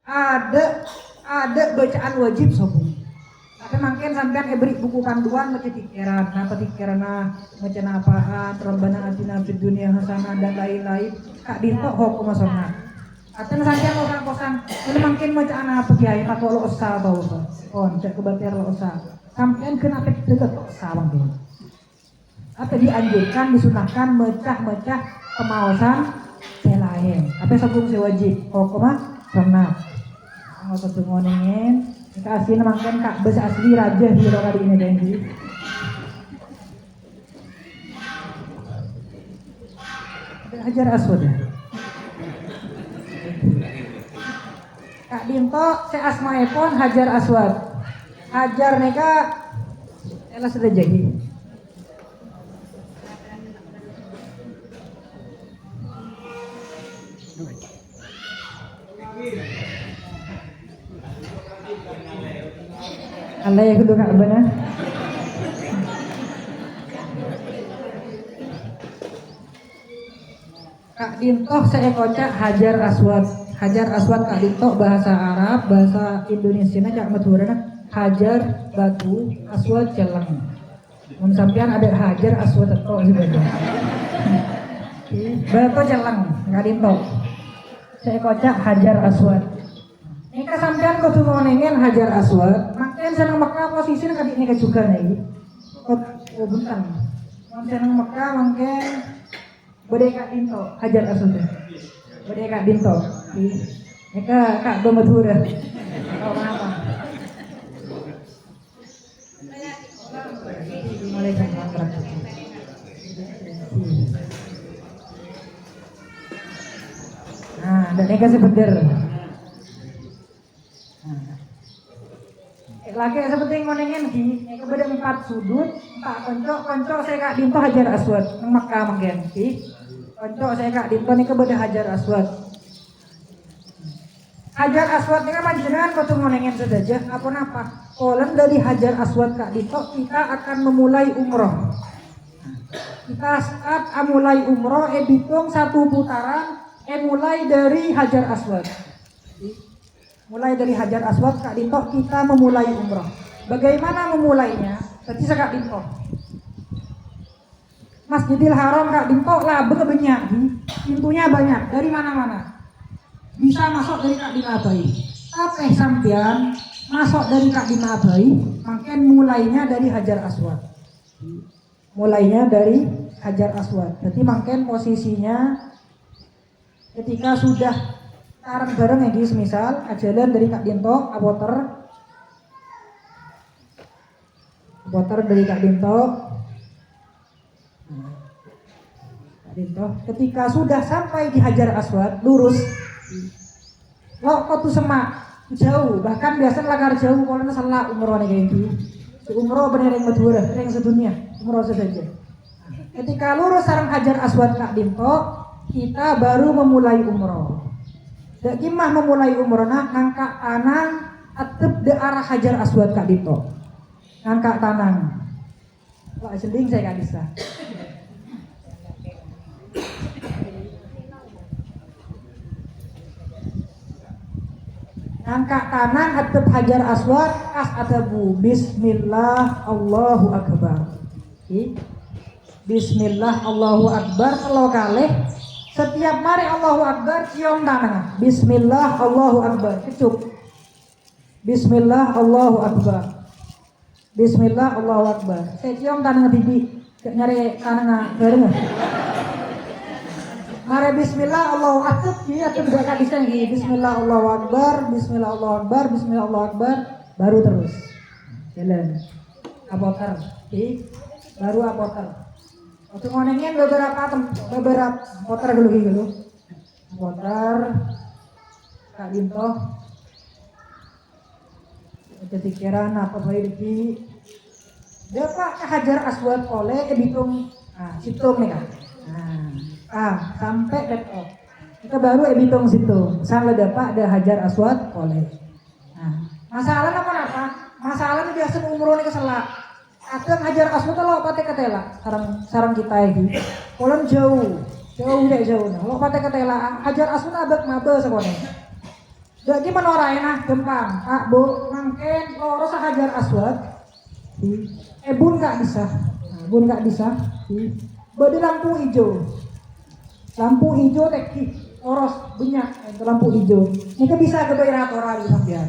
ada bacaan wajib sobung. Tapi makin sampean beri buku panduan macam pikiran, apa pikiran macam apaan, Rabbana atina fid dunya hasanah dan lain-lain. Kak dinto hukum sunnah. Atau sampean orang-orang ini makin macam apa kiai tak lo usah bau tu. Cek kebatir lo usah. Sampean kena dekat usah bang tu. Atau dianjurkan, disunahkan mecah-mecah kemawasan selain. Tapi sebelum wajib hukum sunnah. Nggak usah ngonengin. Kasih namakan kak bes asli raja di kali ini janji. Hajar Aswad. Kak Dinto saya asmae pun Hajar Aswad. Hajar neka elah sudah jadi. Allah ya kudu kak benar. Kak Dinto saya kocak Hajar Aswad. Hajar Aswad Kak Dinto bahasa Arab, bahasa Indonesia na cak maturana Hajar batu, Aswad celang. Mun sampean ada Hajar Aswad atau sebenarnya. Batu celang Kak Dinto. Saya kocak Hajar Aswad. Nika sampean kudu ngonengen Hajar Aswad, makin seneng Mekah posisinya kadik nika juga nih. Oh bentar. Seneng Mekah mungkin bade Kak Dinto Hajar Aswad. Bade Kak Dinto. Nika Kak Gomadura. Oh apa? Nah, dan nika sebener. Lagi seperti ngonengin ki, kepada 4 sudut, 4 konco saya Kak Dinto Hajar Aswad, nang Makkah mungkin ki. Konco saya Kak Dinto nih kepada Hajar Aswad. Hajar Aswad ini kan panjenengan kudu ngonengin saja, apa? Kolen dari Hajar Aswad Kak Dinto kita akan memulai umroh. Kita saat mulai umroh, hitung 1 putaran, mulai dari Hajar Aswad. Mulai dari Hajar Aswad Kak Dinto kita memulai umroh. Bagaimana memulainya? Tadi saya Kak Dinto. Masjidil Haram Kak Dinto lah banyak, pintunya banyak dari mana-mana. Bisa masuk dari Kak Dinabai. Tapi sampean masuk dari Kak Dinabai, makin mulainya dari Hajar Aswad. Mulainya dari Hajar Aswad. Jadi makin posisinya ketika sudah bareng ya semisal ajalan dari Kak Dinto aboter dari Kak Dinto. Ketika sudah sampai di Hajar Aswad lurus lo kok tuh semak jauh, bahkan biasa lagar jauh kalau salah umroh nih kayak gitu. Umroh bener yang Madura, yang sedunia umroh saja. Ketika lurus sarang Hajar Aswad Kak Dinto, kita baru memulai umroh. Dak kimah memulai umrohna ngangkat tanang atep de arah Hajar Aswad Kak Dinto. Ngangkat tanang. Wah seding saya gak bisa. Ngangkat tanang atep Hajar Aswad as atabu bismillah Allahu akbar. Bismillah Allahu akbar kalau kalih setiap mari Allahu Akbar cium tangan. Bismillah Allahu Akbar. Kecup. Bismillah Allahu Akbar. Bismillah Allahu Akbar. Saya cium tangan bibi. Nyari tangan bareng. Mari Bismillah Allahu Akbar. Iya tuh gak bisa lagi. Bismillah Allahu Akbar. Bismillah Allahu Akbar. Bismillah Allahu Akbar. Baru terus. Jalan. Apoter. Baru apoter. Untuk ngonengin beberapa poter dulu. Poter Kak Dinto. Itu pikiran apa baik di. Dia Pak Hajar Aswad oleh editung. Situng nih Kak. Sampai laptop. Kita baru editung situ. Salah dapat ada Hajar Aswad oleh. Masalahnya apa? Masalahnya biasa umroh nih keselak. Akan Hajar Aswad kalau pate ketela sarang kita ini. Kolon jauh. Nah. Kalau pate ketela Hajar Aswad abad maba sekolah. Dak gimana orangnya gampang. Kak Bu, mangken loro Hajar Aswad. Bun nggak bisa. Bun nggak bisa. Bade lampu hijau. Lampu hijau teki oros banyak lampu hijau. Ini bisa ke daerah orang di sampean.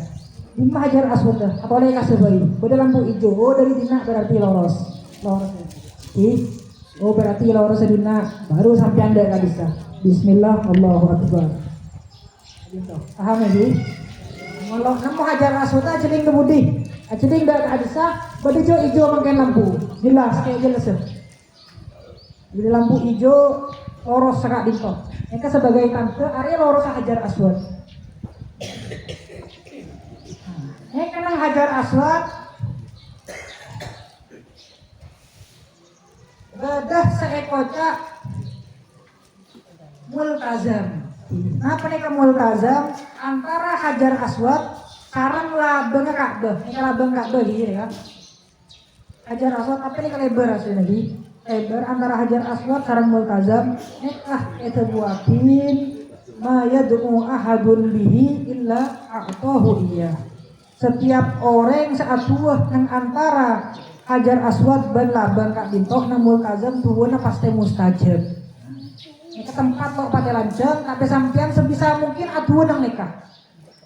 Lima Hajar Aswad dah. Apalagi kasih bayi. Bade lampu hijau. Oh dari dina berarti loros. Loros. Oh berarti loros dina baru sampean nggak bisa. Bismillah Allahu Akbar. Gitu. Paham ya, Bi? Kalau kamu Hajar Aswad aja celing kemudi. Celing dak bisa, bade hijau mangken lampu. Jelas kayak jelas ya. Jadi lampu hijau loros sekak dinto. Mereka sebagai tante area loros Hajar Aswad. Ini kenang Hajar Aswad. Bedah seekocak multazam. Apa nih multazam antara Hajar Aswad sarang labeng Ka'bah. Ini labeng Ka'bah gitu ya. Hajar Aswad apa nih lebar aslinya di lebar antara Hajar Aswad sarang multazam. Nekah itu buatin ma yad'u ahadun bihi illa a'tahu iya. Setiap orang seatuh yang antara Hajar Aswad dan labeng Ka'bah bintok nang multazam tuwuna pasti mustajab. Ke tempat kok pada lanceng, tapi sampean sebisa mungkin aduan yang nikah.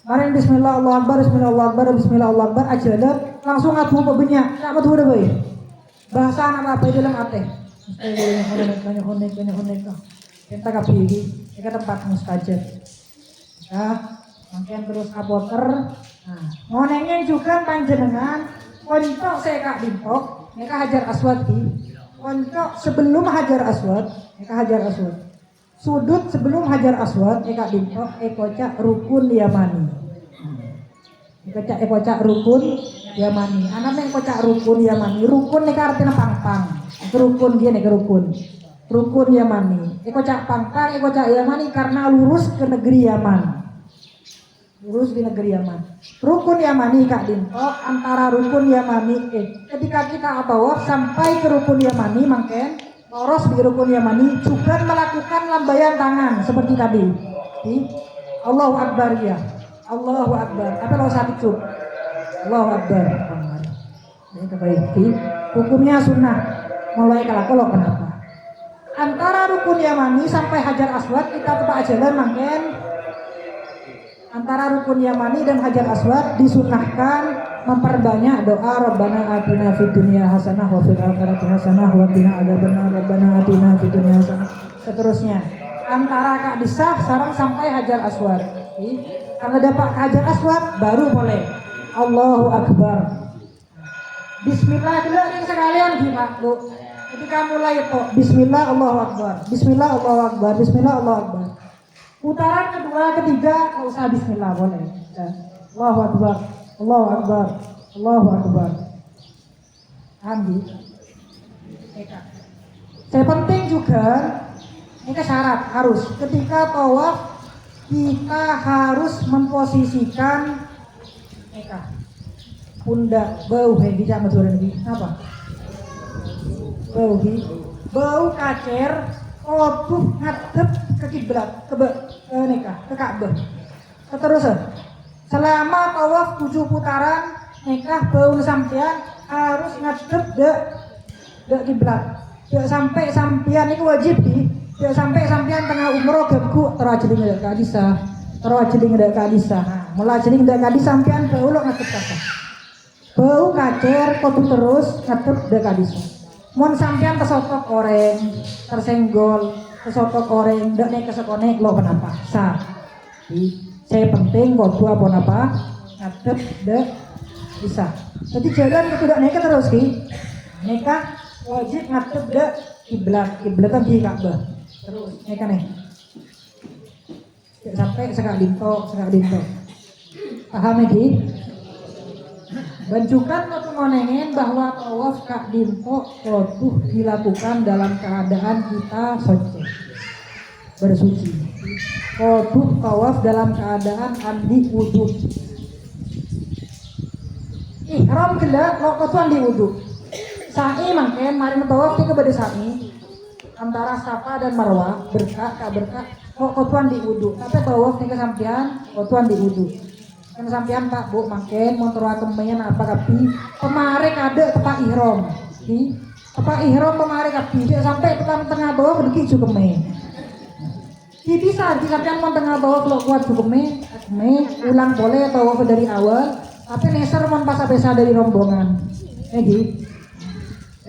Kemarin Bismillah Allah Akbar, Bismillah Allah Akbar, Bismillah Allah Akbar aja dan langsung adu pebenya. Apa tuh udah baik? Bahasa apa di dalam ate? Banyak. Kita kapigi, kita tempat mustajab. Ya, mungkin terus apoter. Nah, ngonengnya juga panjenengan kontok saya kak bintok, mereka Hajar Aswad di. Kontok sebelum Hajar Aswad, mereka Hajar Aswad. Sudut sebelum Hajar Aswad ekak dintok ekocak rukun Yamani. Ekocak rukun Yamani. Anaknya ekocak rukun Yamani. Rukun nek artinya pangpang. Rukun gini ke rukun. Rukun Yamani. Ekocak pangpang ekocak Yamani karena lurus ke negeri Yaman. Lurus di negeri Yaman. Rukun Yamani kak dintok antara rukun Yamani ketika kita tawaf sampai ke rukun Yamani mangken loros di rukun Yamani juga melakukan lambaian tangan seperti tadi. Allahu Akbar ya. Allahu Akbar. Tapi kalau saat itu Allahu Akbar. Ini kebaiki. Hukumnya sunnah. Mulai kalau kenapa? Antara rukun Yamani sampai Hajar Aswad kita tepat jalan mangken. Antara rukun Yamani dan Hajar Aswad disunnahkan memperbanyak doa Rabbana atina fid dunya hasanah wa fil akhirati hasanah wa qina adzabannar Rabbana atina fid dunya hasanah. Seterusnya antara Kak Disah sarang sampai Hajar Aswad. Kalau dapat Hajar Aswad baru boleh Allahu Akbar. Bismillah dulu yang sekalian gimana lu? Ketika mulai itu Bismillah Allahu Akbar. Bismillah Allahu Akbar. Bismillah Allahu Akbar. Putaran kedua, ketiga nggak usah Bismillah boleh. Allahu Akbar. Allahu Akbar, Allahu Akbar. Ambil. Saya penting juga, ini syarat harus ketika tawaf kita harus memposisikan pundak bau bisa majuran lagi apa? Bau kacer, oduh ngadep ke kiblat ke Ka'bah. Keterusan. Selama tawaf 7 putaran nikah bau sampean harus ngadep dek kiblat. Dek sampai sampean itu wajib di. Dek sampai sampean tengah umroh gebku terajeli ndak kadisa. Terajeli ndak kadisa. Mulai jadi ndak kadisa sampean bau lo ngadep kata. Bau kacer kotu terus ngadep dek kadisa. Mun sampean kesotok oreng, tersenggol, kesotok oreng, ndak nek kesekonek lo kenapa? Sah. Saya penting kodu apa ngadep dek bisa. Jadi jalan tidak nikah terus ki. Nikah wajib ngadep dek kiblatan di Ka'bah. Terus nikah nih. Sampai sekak dinto. Paham ya? Banjukan waktu ngonengin bahwa tawaf kak dinto kodu dilakukan dalam keadaan kita suci. Bersuci. Koduk tawaf dalam keadaan andi wudhu. Haram gelap lo kotu andi wudhu. Sa'i mangken mari tawaf kita beda sa'i antara Safa dan Marwah berkah kok kotu andi wudhu. Tapi tawaf nika sampean kotu andi wudhu. Kan sampean Pak Bu makin motor kemen apa kapi pemare kade tepak ihrom. Di tepak ihrom pemare kapi sampai tekan tengah bawah berdeki cukeme. Di bisa di sampean mon tengah bawah kalau kuat cukeme, ulang boleh tawaf dari awal, tapi neser mon pas besa dari rombongan. Gitu.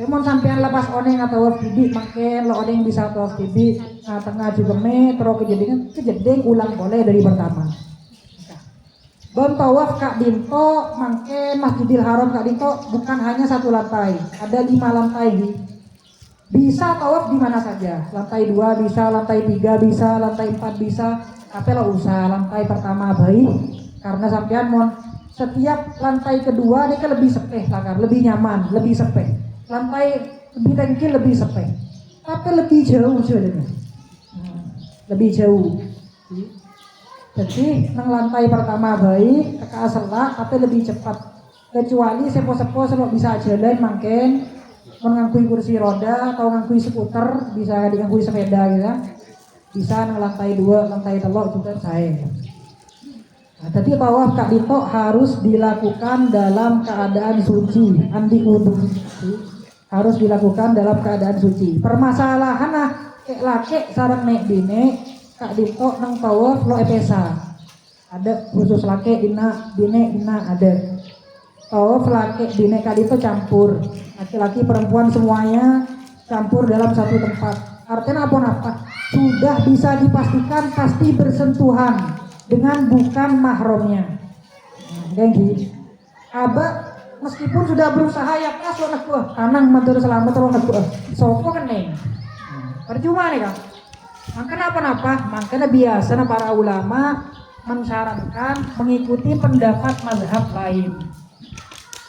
Mon sampean lepas oneng atau tibi makin lo oneng bisa tawaf tibi nah tengah cukeme terus kejedeng ulang boleh dari pertama. Bom tawaf Kak Dinto mangke Masjidil Haram Kak Dinto bukan hanya satu lantai, ada 5 lantai. Bisa tawaf di mana saja, lantai 2 bisa, lantai 3 bisa, lantai 4 bisa, tapi lo usah lantai pertama baik karena sampean mon setiap lantai kedua ini kan lebih sepeh lah, lebih nyaman, lebih sepeh. Lantai lebih tinggi lebih sepeh, tapi lebih jauh sebenarnya, lebih jauh. Jadi nang lantai pertama baik, kakak selak tapi lebih cepat. Kecuali sepo-sepo sebab bisa jalan makin mengangkui kursi roda atau ngangkui skuter, bisa digangkui sepeda gitu. Bisa nang lantai 2, lantai 3 juga saya. Nah, jadi tawaf Kak Dinto harus dilakukan dalam keadaan suci, andi wudu. Harus dilakukan dalam keadaan suci. Permasalahan nah kek laki sareng nek dine Kak Dinto nang tawaf lo epesa. Ada khusus laki dina ada. Tawaf laki dine Kak Dinto campur. Laki-laki perempuan semuanya campur dalam satu tempat. Artinya apa? Sudah bisa dipastikan pasti bersentuhan dengan bukan mahramnya. Gitu. Abah meskipun sudah berusaha ya pas lo nak kanang matur selamat lo nak sopo keneng. Percuma nih Kak. Makanya apa? Makanya biasanya para ulama mensyaratkan mengikuti pendapat mazhab lain.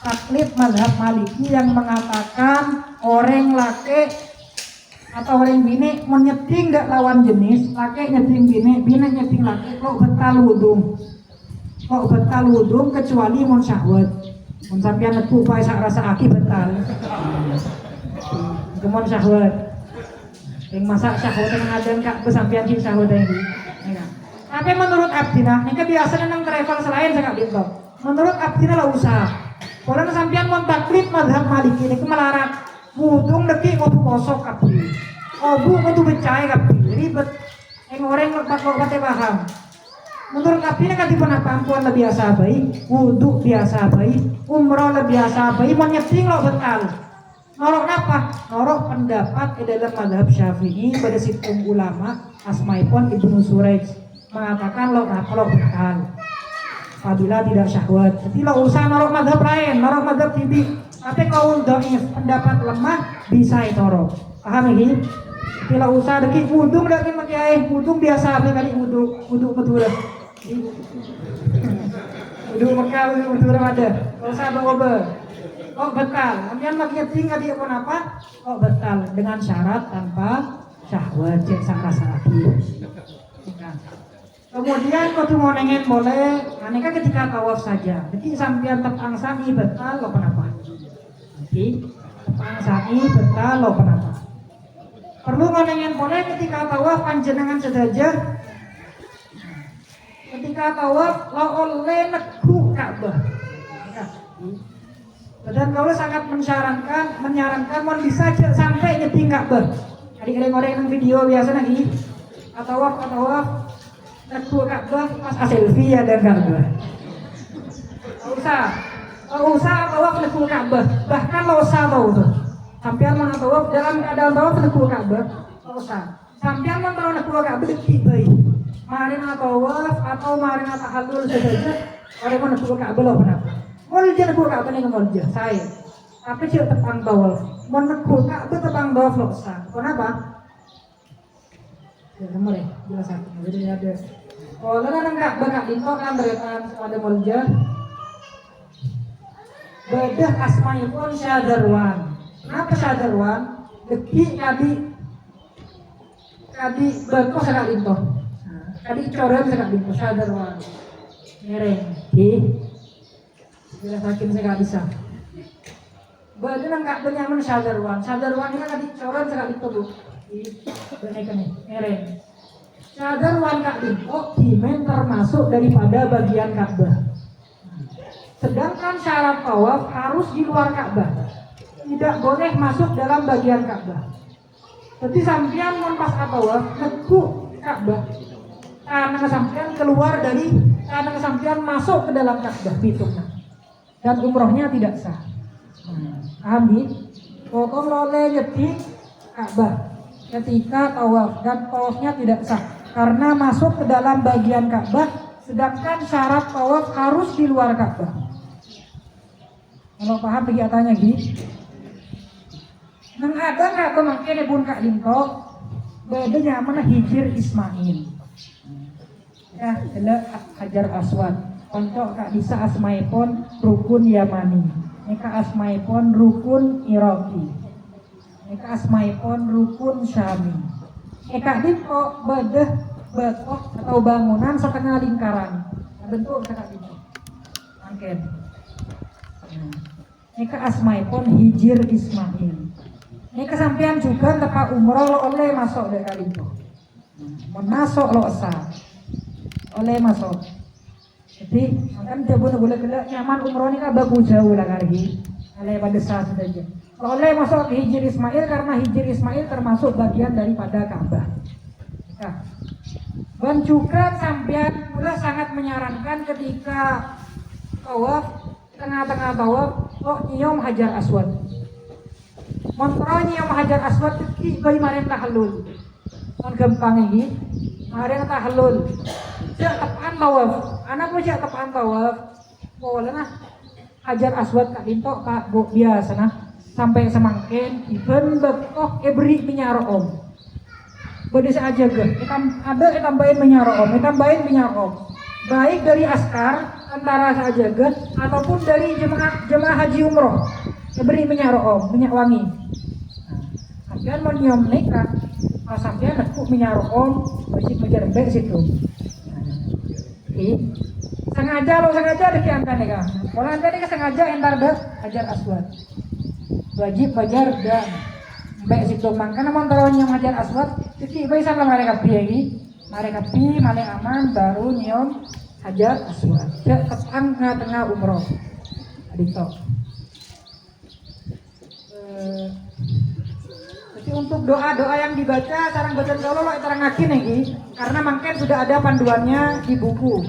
Taklid mazhab Maliki yang mengatakan orang laki atau orang bini menyeting gak lawan jenis, laki nyeting bini nyeting laki kok betal wudung kecuali mun syahwat. Mun sampeyan neku pae sak rasa aki betal. Gemon syahwat. Yang masak syahwat yang ada kak kesampian sih syahwat ini. Tapi menurut Abdina, ini biasanya nang travel selain saya kak Binto. Menurut Abdina lah usaha. Kalau sampean mau taklid mazhab Maliki ini melarat, mudung deki ngobu kosok Abdi. Obu ngobu becai Abdi. Ribet. Yang orang lepas kok kate paham. Menurut Abdina kan tipe apa ampuan lebih biasa baik, wudu biasa baik, umroh lebih biasa baik, mau nyeting lo betal. Norok apa? Norok pendapat dalam mazhab Syafi'i pada situng ulama Asmaipun Ibnu Suraij mengatakan lo betal apabila tidak syahwat. Jadi lo usah norok mazhab lain, norok mazhab tibi. Tapi kalau dhaif pendapat lemah bisa itorok. Paham ini? Jadi lo usah deki wudu deki makai wudu biasa kali wudu betul. Wudu Mekah wudu Ramadan. Kalau usah bawa kok betal, kemudian makin tinggal di apa? Kok betal dengan syarat tanpa syahwat, cek rasa lagi. Kemudian waktu mau nengen boleh, aneka ketika tawaf saja. Jadi sampean tepang sani betal lo kenapa? Jadi tepang sani betal lo kenapa? Perlu mau nengen boleh ketika tawaf panjenengan sedaja. Ketika tawaf lo oleh negu Ka'bah. Dan kalau sangat menyarankan mau bisa sampai nyeting Ka'bah. Adik-adik orang video biasa lagi atau negu Ka'bah pas selfie ya dan Ka'bah. Kalau usah tawaf negu Ka'bah. Bahkan lo usah tahu tuh. Sampai mau tawaf dalam keadaan tawaf negu Ka'bah. Lo usah. Sampai mau tawaf negu Ka'bah baik. Mari tawaf atau mari tahallul saja. Orang mau negu Ka'bah lo kenapa? Mulja negu Ka'bah nih mulja saya. Tapi sih tepang tawaf. Mau negu Ka'bah tepang tawaf lo usah. Kenapa? Ya nomor ya jelasan. Jadi ada. Kalau kan enggak bakal Dinto kan beretan pada mulja. Bedah asmaipun syadarwan. Kenapa syadarwan? Deki kadi berko sakak Dinto. Kadi coret sakak Dinto syadarwan. Ngereng. Bila saking saya nggak bisa. Badan enggak benyaman syadarwan. Syadarwan ini kadi coret sakak Dinto bu. Benaikan nih, ngereng. Syadarwan Kak Dinto dimen termasuk daripada bagian Ka'bah. Sedangkan syarat tawaf harus di luar Ka'bah, tidak boleh masuk dalam bagian Ka'bah. Jadi sampean mun pas tawaf nekuk Ka'bah, karena sampean keluar dari, karena sampean masuk ke dalam Ka'bah hitungnya, dan umrohnya tidak sah. Paham nih? Potong lole nyetik Ka'bah ketika tawaf dan tawafnya tidak sah karena masuk ke dalam bagian Ka'bah, sedangkan syarat tawaf harus di luar Ka'bah. Kalau paham bagi atanya gitu. Nang ada nggak pemangkin pun Kak Dinto, bedanya mana hijir Ismail. Ya, adalah Hajar Aswad. Konco Kak bisa asmaipun rukun Yamani. Eka asmaipun rukun Iraki. Eka asmaipun rukun Syami. Eka Dinto bedah betok atau bangunan setengah lingkaran. Bentuk Kak Dinto. Mangkin. Eka asmaipun hijir Ismail. Ini kesampian juga tempat umroh oleh masuk dari kali itu. Masuk lo sah. Oleh masuk. Jadi kan dia boleh gelak nyaman umroh ini kan bagus jauh lah kali. Oleh pada saat saja. Oleh masuk ke hijir Ismail karena hijir Ismail termasuk bagian daripada Ka'bah. Nah, dan juga sampian pula sangat menyarankan ketika tawaf, tengah-tengah tawaf, nyium Hajar Aswad. Montronya yang Hajar Aswad itu bagi maren tahallul. Mon gampang ini, maren tahallul. Jak tepan tawaf. Anak jak tepan tawaf. Boleh nah. Hajar Aswad Kak Dinto Kak Bu biasa nah. Sampai semangkin iben bekoh beri minyak om. Bodi saja ge. Ada tambahin minyak om, tambahin minyak om. Baik dari askar antara saja ge ataupun dari jemaah haji umroh. Beri minyak om, minyak wangi. Sampean mau nyium nikah, pas sampean nekuk minyak om, wajib menjerembek situ. Sengaja dikiamkan nikah. Kalau anda nikah sengaja entar dah Hajar Aswad. Wajib bajar dan mbek situ mangkana mau taruh nyium Hajar Aswad, jadi baik sama mereka pi male aman baru nyium Hajar Aswad. Cek tengah umroh. Adito. Jadi untuk doa-doa yang dibaca sarang bacaan kalau lo terang ngakin nih, karena mungkin sudah ada panduannya di buku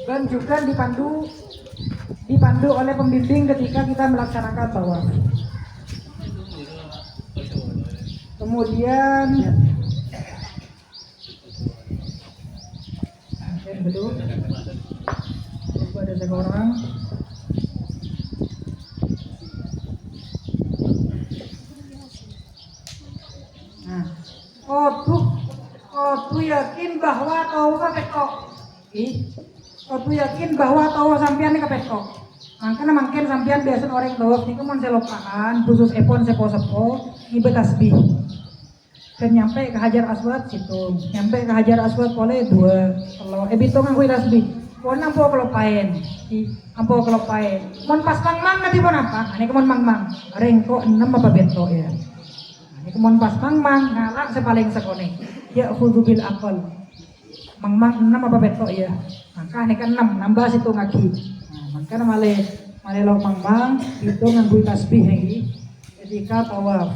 dan juga dipandu oleh pembimbing ketika kita melaksanakan tawaf. Kemudian dulu ada seorang. Kau yakin bahwa tahu kepetok. Kau yakin bahwa tahu sampean ini kepetok. Makanya mungkin sampean biasa orang tawaf niku mun selopaan khusus epon sepo-sepo nyebut tasbih. Dan nyampe ke Hajar Aswad situ. Nyampe ke Hajar Aswad boleh 2 kalau bito nganggo tasbih. Pon ampo kelopain. Ampo kelopain. Mun pas mang nanti pun apa? Ini mon mang. Rengko 6 apa beto ya. Kemudian pas mang ngalak sepaling sekone ya khudubil akal mang 6 apa betok ya maka ini kan 6 nambah situ ngaki maka male lo mang itu nganggo tasbih lagi ketika tawaf.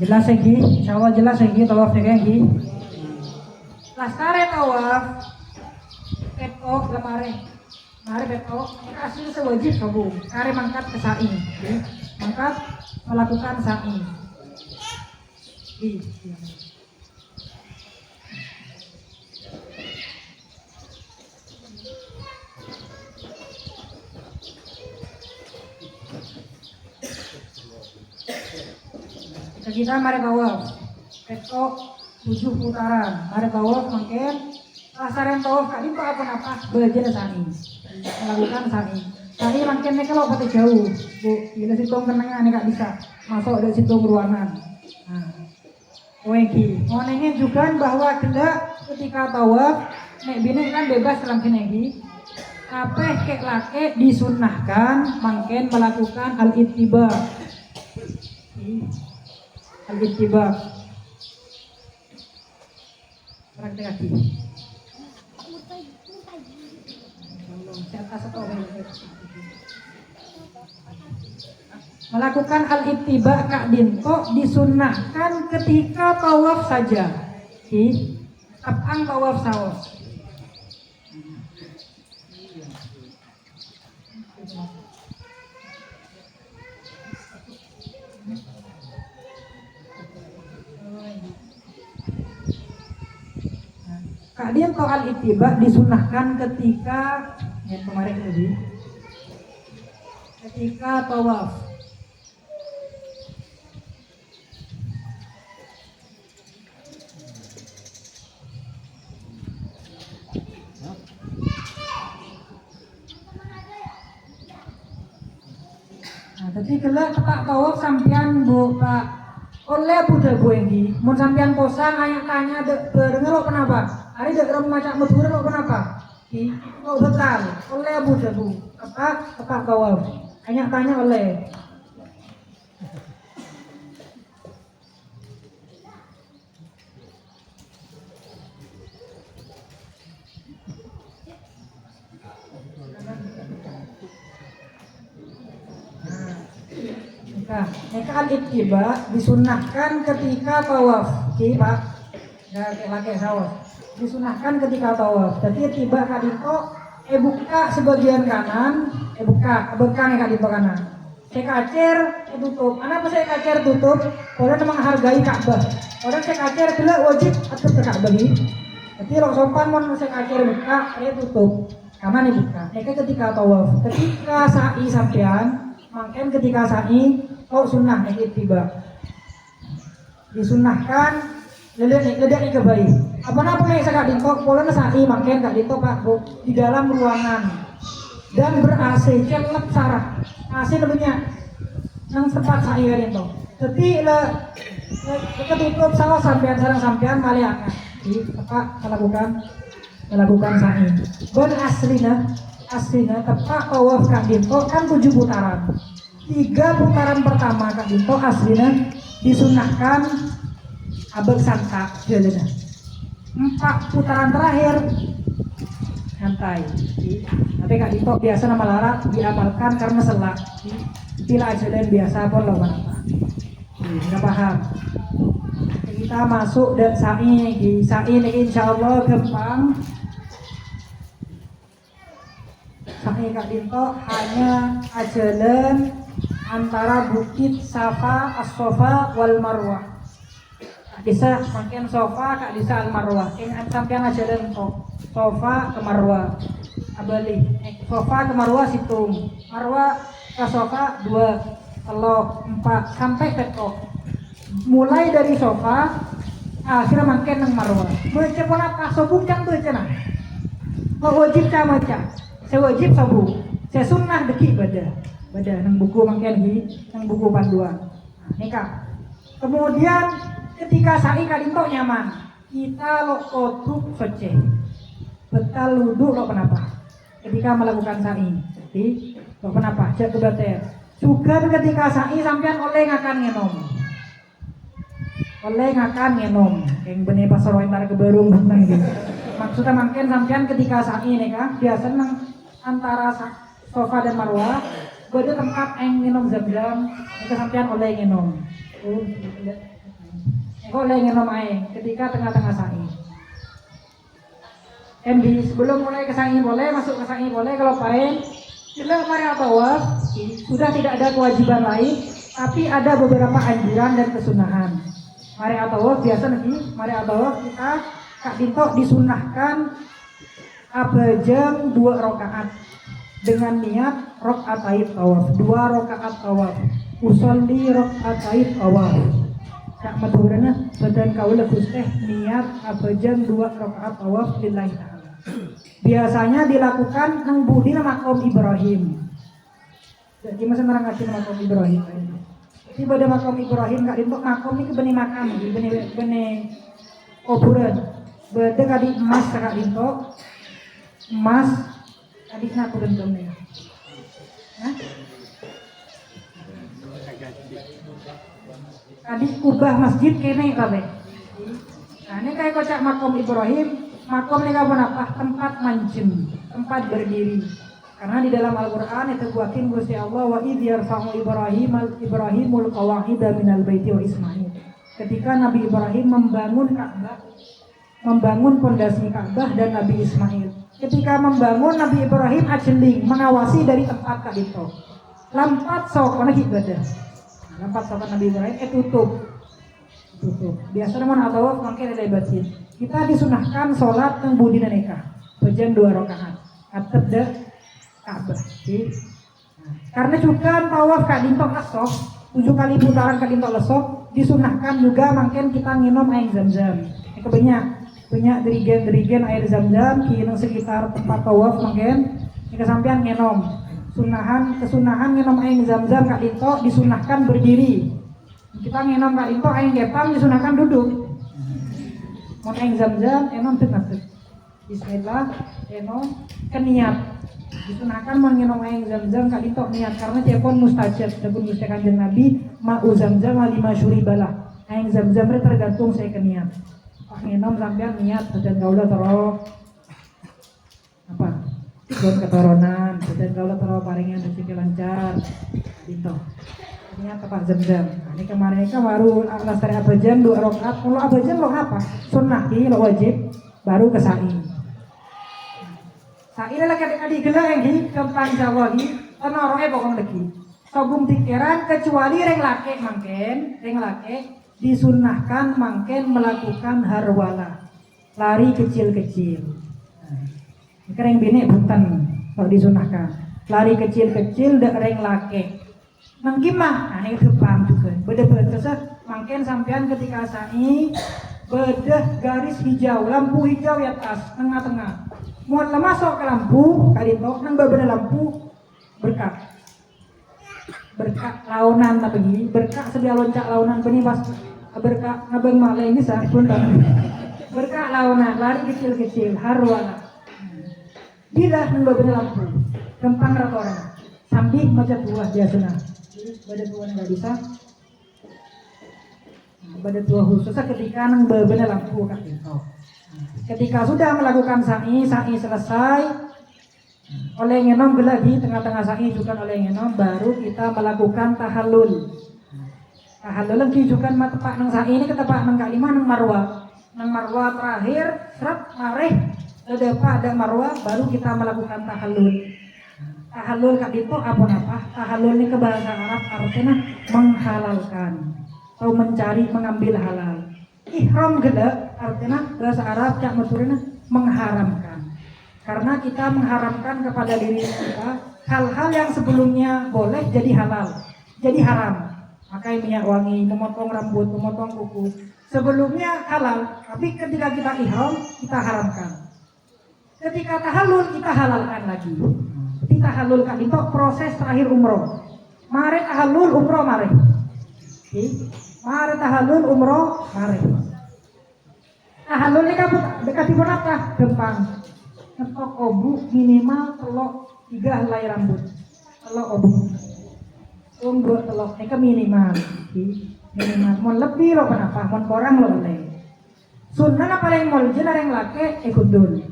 Jelas lagi insyaallah jelas lagi tawaf lagi lastare tawaf ketok lemare mari betok kasih sewajib kamu kare mangkat ke sa'i mangkat melakukan sa'i kita mari tawaf betok 7 putaran mari tawaf mungkin asaran tawaf kali apa belajar sa'i melakukan sa'i makin nih kalau pati jauh bu bila situ kenangan nih kak bisa masuk dari situ ruangan. Ngomongin juga bahwa tidak ketika tawaf nek bini kan bebas dalam kinegi apa kek lake disunahkan makin melakukan al-ittiba praktek kaki. Melakukan al-ittiba Kak Dinto disunnahkan ketika tawaf saja. Tapang tawaf saos. Kak Dinto al-ittiba disunahkan ketika yang kemarin tadi ketika tawaf. Jadi kalau ketak tawaf sampean bu Pak oleh budak bu Enggi, mun sampean posang ayat tanya berengelok kenapa? Hari dek rom macam medure lo kenapa? Kok betal oleh budak bu ketak tawaf. Ayat tanya oleh. Nah, mereka al-ittiba disunahkan ketika tawaf. Oke, Pak. Ya, pakai sawah. Disunahkan ketika tawaf. Jadi tiba Kak Dinto buka sebagian kanan, bekang Kak Dinto kanan. Saya kacer tutup. Kenapa saya kacer tutup? Orang menghargai Ka'bah. Orang saya kacer bila wajib atau ke Ka'bah ini. Jadi kalau sopan mau saya kacer buka, saya tutup. Kanan dibuka. Mereka ketika tawaf. Ketika sa'i sampean, makin ketika sa'i oh sunnah ittiba disunahkan ledak ke bayi. Apa yang saya Kak Dinto pola sa'i makin Kak Dinto Pak Bu di dalam ruangan dan ber-AC celep sarah AC lebihnya nang tempat sa'i Kak Dinto. Jadi ketutup salah sampean maliakan di apa melakukan sa'i. Ben aslinya tepat tawaf Kak Dinto kan 7 putaran. 3 putaran pertama Kak Dinto aslinya disunahkan abek santai jalannya. 4 putaran terakhir santai. Tapi Kak Dinto biasa nama larat diamalkan karena selak. Bila jalan biasa pun lo apa? Nggak paham. Kita masuk dan sa'i ini insya Allah gampang. Sa'i Kak Dinto hanya jalan antara Bukit Safa, As-Sofa, wal Marwah. Bisa makin Sofa, Kak Disa al Marwah. Yang sampean jalan Sofa ke Marwah. Abali. Sofa ke Marwah situng. Marwah ke Sofa 2, 3, 4 sampai Tekok. Mulai dari Sofa, akhirnya makin nang Marwah. Baca pun apa? Sobuk jam baca nah. Wajib sama baca. Saya wajib sabu. Saya sunnah deki baca. Nang buku mangken nang buku panduan. Nika. Kemudian ketika sa'i Kak Dinto nyaman, kita lo kotuk soce. Betal wudu lo kenapa? Ketika melakukan sa'i. Jadi lo kenapa? Cek kebater. Juga ketika sa'i sampean oleh ngakan ngenom. Yang benih pasar wantar keberung tentang gitu. Maksudnya mangken sampean ketika sa'i nika biasa nang antara Sofa dan Marwah. Beda tempat yang minum zam-zam, itu sampean oleh minum. Oleh minum air ketika tengah-tengah sa'i. Sebelum mulai ke sa'i boleh, masuk ke sa'i boleh. Kalau paling bila mari tawaf sudah tidak ada kewajiban lain, tapi ada beberapa anjuran dan kesunahan. Mari tawaf biasa nanti, mari tawaf kita Kak Dinto disunahkan abajang 2 rakaat. Dengan niat rakaat tawaf 2 rakaat tawaf usolli rakaat tawaf sak madurana badan kaula Gusti niat abajang 2 rakaat tawaf lillahi ta'ala. Biasanya dilakukan nang budi makom Ibrahim. Jadi masa nerangakeun makom Ibrahim. Jadi pada makom Ibrahim Kak Dinto makom iki benih makam benih kuburan. Bade kadi emas Kak Dinto emas tadi aku bentuknya. Tadi kubah masjid kene kabeh. Nah ini kayak kocak makom Ibrahim. Makom ini apa? Tempat mancem, tempat berdiri. Karena di dalam Al-Quran itu buatin Gusti Allah wa idh yarfa'u Ibrahimul qawa'ida minal baiti wa Ismail. Ketika Nabi Ibrahim membangun Ka'bah, membangun pondasi Ka'bah dan Nabi Ismail. Ketika membangun Nabi Ibrahim ajeling mengawasi dari tempat Kak itu. Lampat sok mana ibadah. Lampat sok Nabi Ibrahim tutup. Biasanya mau atau makin ada ibadah. Kita disunahkan sholat yang budi nikah. Bagian 2 rakaat. Atep deh Ka'bah. Karena juga tawaf Kak Dintok lesok 7 kali putaran Kak Dintok lesok disunahkan juga makin kita minum air zam-zam. Banyak derigen air zam-zam kini sekitar tempat tawaf makin kita sampean ngenom. Kesunahan ngenom air zam-zam Kak Dintok disunahkan berdiri. Kita ngenom Kak Dintok air gepam disunahkan duduk. Mau air zam-zam enom tenang. Bismillah enom keniat. Disunahkan menginum air zam-zam Kak Dintok niat karena cepon mustajab dabun Gusti Kanjeng Nabi ma'u zam-zam lima syuribalah. Air zam-zam tergantung saya keniat. Pak nginom sampean niat dan kaula tero apa? Buat ketoronan dan kaula tero paringan rezeki lancar. Dintok. Niat Pak zam-zam. Nah, ini kemarin baru lastari abajan 2 rakaat. Kalau abajan lo apa? Sunnah lo wajib baru ke sa'i. Sa'i lagi adik-adik gelang yang di kempang Jawa ini tenoroe pokoknya lagi. Sobung tikiran kecuali reng laki disunahkan mangken melakukan harwala lari kecil-kecil. Nah, reng bini bukan kalau disunahkan lari kecil-kecil dek reng laki. Nang gimana? Nah ini kepang juga. Beda-beda mangken sampean ketika sa'i bedah garis hijau, lampu hijau di atas tengah-tengah. Mau masuk ke lampu kali itu nang beberapa lampu berkah launan tapi berkah sedia loncak launan beni pas berkah ngabeng malah ini sah pun berkah launan lari kecil-kecil harwana bila nang beberapa lampu gampang ratorana sambil macam buah biasanya pada buah nggak bisa pada buah khusus ketika nang beberapa lampu kak itu. Ketika sudah melakukan sa'i selesai oleh ngenom lagi tengah-tengah sa'i juga oleh ngenom baru kita melakukan tahallul. Tahallul lagi juga tepak nang sa'i ini ketepak nang kalimah nang marwah terakhir seret mareh ada marwah baru kita melakukan tahallul. Tahallul kak itu apa? Tahallul ini ke bahasa Arab artinya menghalalkan atau mencari mengambil halal. Ihram gede artinya bahasa Arab cak maturina mengharamkan. Karena kita mengharamkan kepada diri kita hal-hal yang sebelumnya boleh jadi halal, jadi haram. Pakai minyak wangi, memotong rambut, memotong kuku. Sebelumnya halal, tapi ketika kita ihram kita haramkan. Ketika tahallul kita halalkan lagi. Kita tahallul kan itu proses terakhir umroh. Mari tahallul umroh mari. Mari tahallul umroh mari. Tahallul ini dekat di apa? Gempang. Ngetok obu minimal telok 3 helai rambut. Telok obu. 2 telok ini minimal. Minimal. Mau lebih lo kenapa? Mau kurang lo boleh. Sunnah apa yang mau jenar yang laki kundul.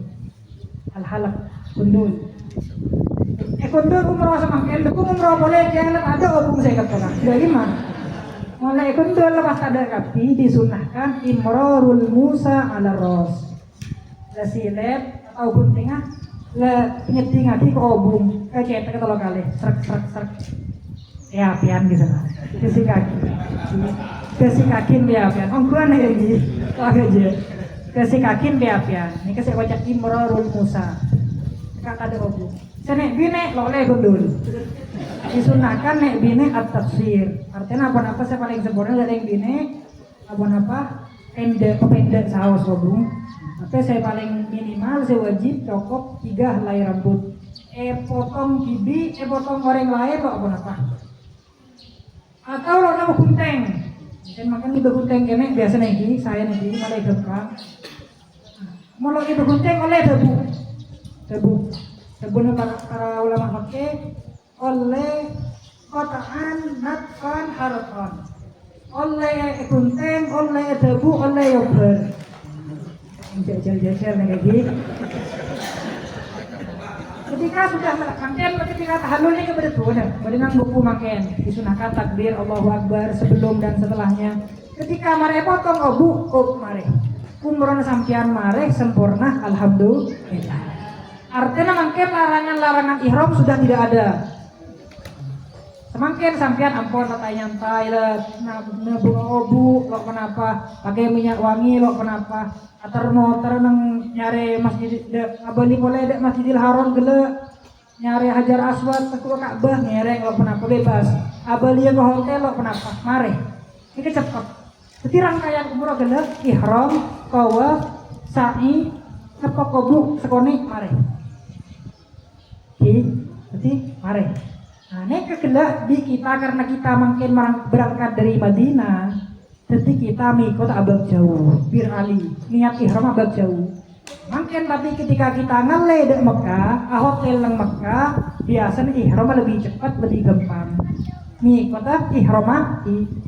Hal-halak kundul. Kundul umroh semangkin. Dukung umroh boleh jangan ada obung saya katakan. Dari mana? Mulai kundul lepas ada kapi disunahkan imrorul musa ala ros. Lesilet atau guntingah le nyeding lagi ke obung ke cetek atau kali serak. Ya pian di sana. Kesikakin dia pian. Ongguan lagi aja. Kesikakin dia pian. Ini kesik wajah imrorul musa. Kata ada obung. Senek bine loleh kundul. Disunahkan nek bine at-tafsir. Artinya apa saya paling sempurna dari yang bine apa pendek saus obung. Tapi saya paling minimal saya wajib cukup 3 helai rambut. Potong bibi, potong goreng lain kok apa? Atau lo nama kunteng. Dan makan ibu kunteng kene biasa nih saya nih malah depan. Mau lo ibu kunteng oleh debu para ulama pakai oleh kotaan natfan harapan oleh kunteng oleh debu oleh yober jajal kayak gitu. Ketika sudah melakukan ketika tahallul ini kebetulan dengan buku makan disunahkan takbir Allahu Akbar sebelum dan setelahnya. Ketika mare potong obu mare umroh sampean mare sempurna alhamdulillah. Artinya mungkin larangan-larangan ihram sudah tidak ada. Semakin sampean ampun tata nyantai nebu obu lo kenapa pakai minyak wangi lo kenapa atar motor nang nyari masjid abali boleh dek Masjidil Haram gele nyari Hajar Aswad ke Ka'bah nyereng lo kenapa bebas abali ke hotel lo kenapa mare ini cepet jadi rangkaian umroh gele ihram tawaf sa'i nepok obu sekoni mare jadi mare. Nah, ini kegelak di kita karena kita makin berangkat dari Madinah, jadi kita mengikut abad jauh, Bir Ali, niat ihram abad jauh. Makin tapi ketika kita ngele di Mekah, hotel nang Mekah, biasanya ihram lebih cepat, lebih gampang. Mengikut ihram,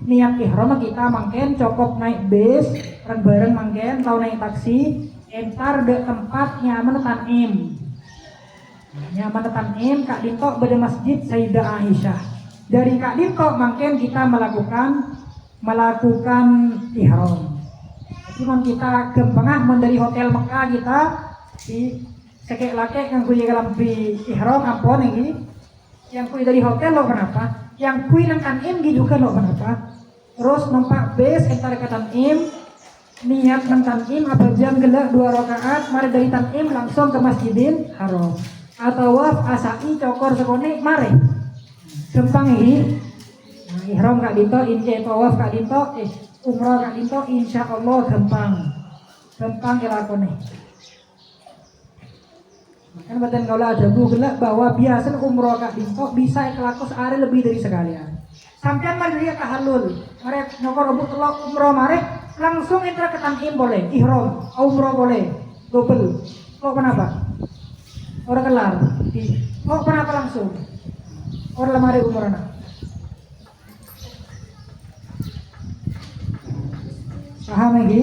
niat ihram kita makin cukup naik bis, bareng makin atau naik taksi, entar di tempat nyaman tanim. Nyaman tanim Kak Dinto pada masjid Sayyidah Aisyah. Dari Kak Dinto makin kita melakukan ihram. Cuman kita gampang dari hotel Mekah kita di sekek laki yang kuy lampi ihram ampun ini. Yang kuy dari hotel lo kenapa? Yang kuy nang tanim juga lo kenapa? Terus nampak base entar ke tanim niat nang tanim apa jam gelak 2 rakaat mari dari tanim langsung ke Masjidil Haram. Atau waf asai cokor sekone mare gampang ini nah, ihram Kak Dinto ince tawaf Kak Dinto umroh Kak Dinto insyaallah gampang ilakone makanya badan kalau ada gelak bahwa biasa umroh Kak Dinto bisa ikhlakus hari lebih dari sekalian sampai mandiri tahallul mare nokor obu telok umroh mare langsung entra ke tanim boleh ihram umroh boleh double kok kenapa orang kelar, oh kenapa langsung? Orang lemari umur anak. Paham lagi?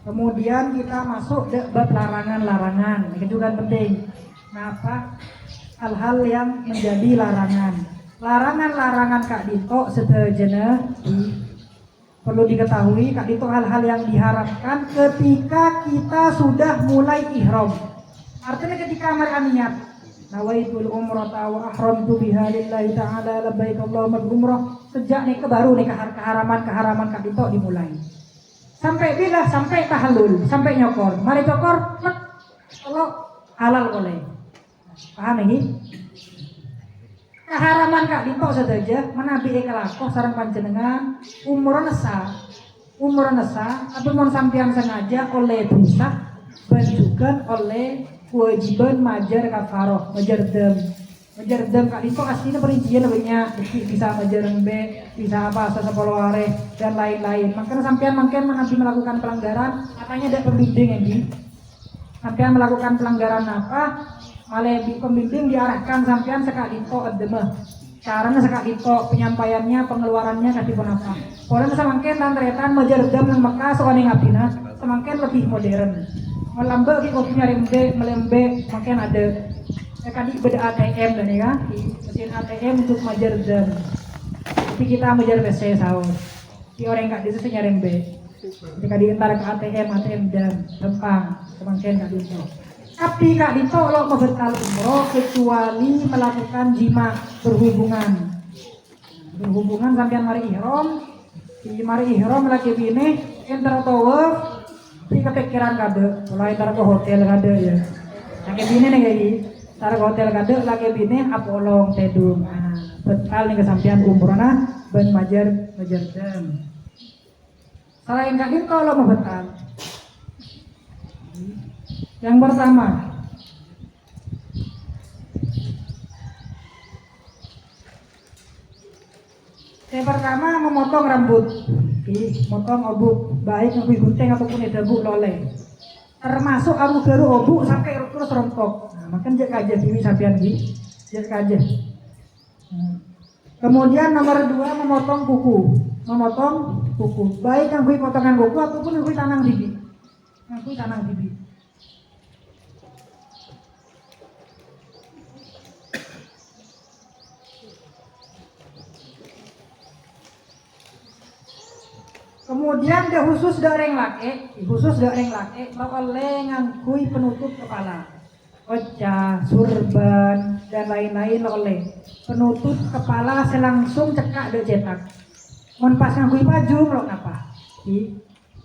Kemudian kita masuk bab larangan-larangan, ini juga penting. Kenapa? Hal-hal yang menjadi larangan. Larangan-larangan Kak Dinto seterusnya perlu diketahui Kak Dinto hal-hal yang diharamkan ketika kita sudah mulai ihram. Artinya ketika mereka niat nawaitul umrata wa ahramtu biha lillahi ta'ala labbaik Allahumma umrah sejak nih baru nih keharaman Kak Dinto dimulai. Sampai bila sampai tahallul, sampai nyokor. Mari cokor, kalau halal boleh. Paham ini? Keharaman Kak Dinto saja, menabi kelakuan sarang panjenengan umur nesa, tapi mau sampean sengaja oleh dosa, dan juga oleh kewajiban majar kafaroh, majar dem Kak Dinto aslinya perincian banyak bisa majar rembe bisa apa sepuluh hari dan lain-lain makanya sampean nanti melakukan pelanggaran katanya ada pembimbing ini sampean melakukan pelanggaran apa malah pembimbing diarahkan sampean Kak Dinto ademah caranya Kak Dinto penyampaiannya pengeluarannya katipun apa orang semangken tantretan majar dem nang Mekah soalnya ngabdina semangken lebih modern melambak di kopinya melembe makin ada kali beda ATM dan ya mesin ATM untuk majar dan tapi kita majar PC sahur di orang yang di sini nyari B ketika diantar ke ATM dan tempang semakin Kak Dinto tapi Kak Dinto lo membertal umroh kecuali melakukan jima berhubungan sampai mari ihram lagi bini entar tawaf di kepikiran kade mulai entar ke hotel kade ya lagi bini nih kayak taruh hotel kade lagi bini apolong tedung betal nih kesampian umrohna ben majar dem selain Kak Dinto lo mau betal yang pertama memotong rambut motong obuk baik ngakui gunting ataupun edabuk loleh. Termasuk aru geru obuk sampai terus rontok. Nah, makan jek aja biwi sampean di, jek aja. Kemudian nomor 2 memotong kuku. Memotong kuku. Baik ngakui potongan kuku ataupun ngakui tanang bibi. Ngakui tanang bibi. Kemudian dia khusus doreng laki, lo oleh ngangkui penutup kepala, oca, surban dan lain-lain lo oleh penutup kepala selangsung cekak de cetak. Mun pas ngangkui baju lo ngapa?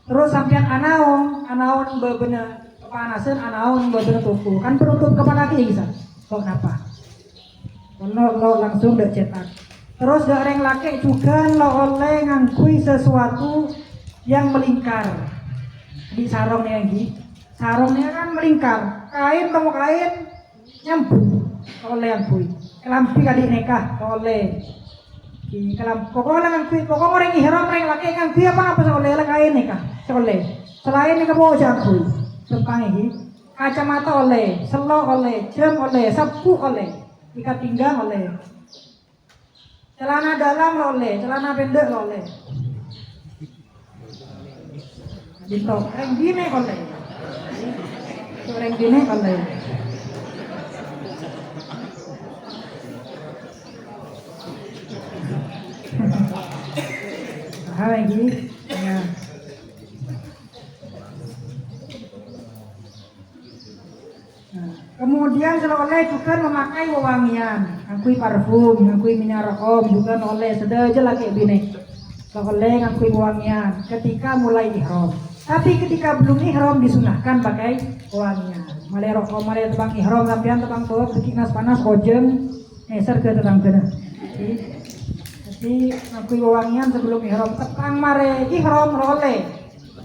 Terus sampean anaon bebeuna kepanasan, anaon bebeuna tuku kan penutup kepala ki bisa. Lo ngapa? Lo langsung de cetak. Terus goreng laki juga lo oleh ngangkui sesuatu yang melingkar di sarongnya lagi. Sarongnya kan melingkar, kain temu kain nyambung oleh ngangkui. Kelampi kadi nikah oleh. Pokoknya ngangkui, pokoknya orang ihram orang laki ngangkui apa oleh kain nikah oleh. Selain nikah bawa ngangkui, tentang ini kacamata oleh, selok oleh, jam oleh, sapu oleh, ikat pinggang oleh. Celana dalam loleh, celana pendek loleh. Gitu, reng gini oleh. Reng gini oleh. Lagi, ya. Kemudian oleh juga memakai wewangian, ngakui parfum, ngakui minyak rokom, juga oleh sedaja lagi bini. Oleh ngakui wewangian ketika mulai ihram. Tapi ketika belum ihram disunahkan pakai wewangian. Malai rokom, malai tebang ihram sampean tebang tuh sedikit nas panas kojeng, neser ke tebang kena. Jadi ngakui wewangian sebelum ihram. Tepang mare ihram oleh.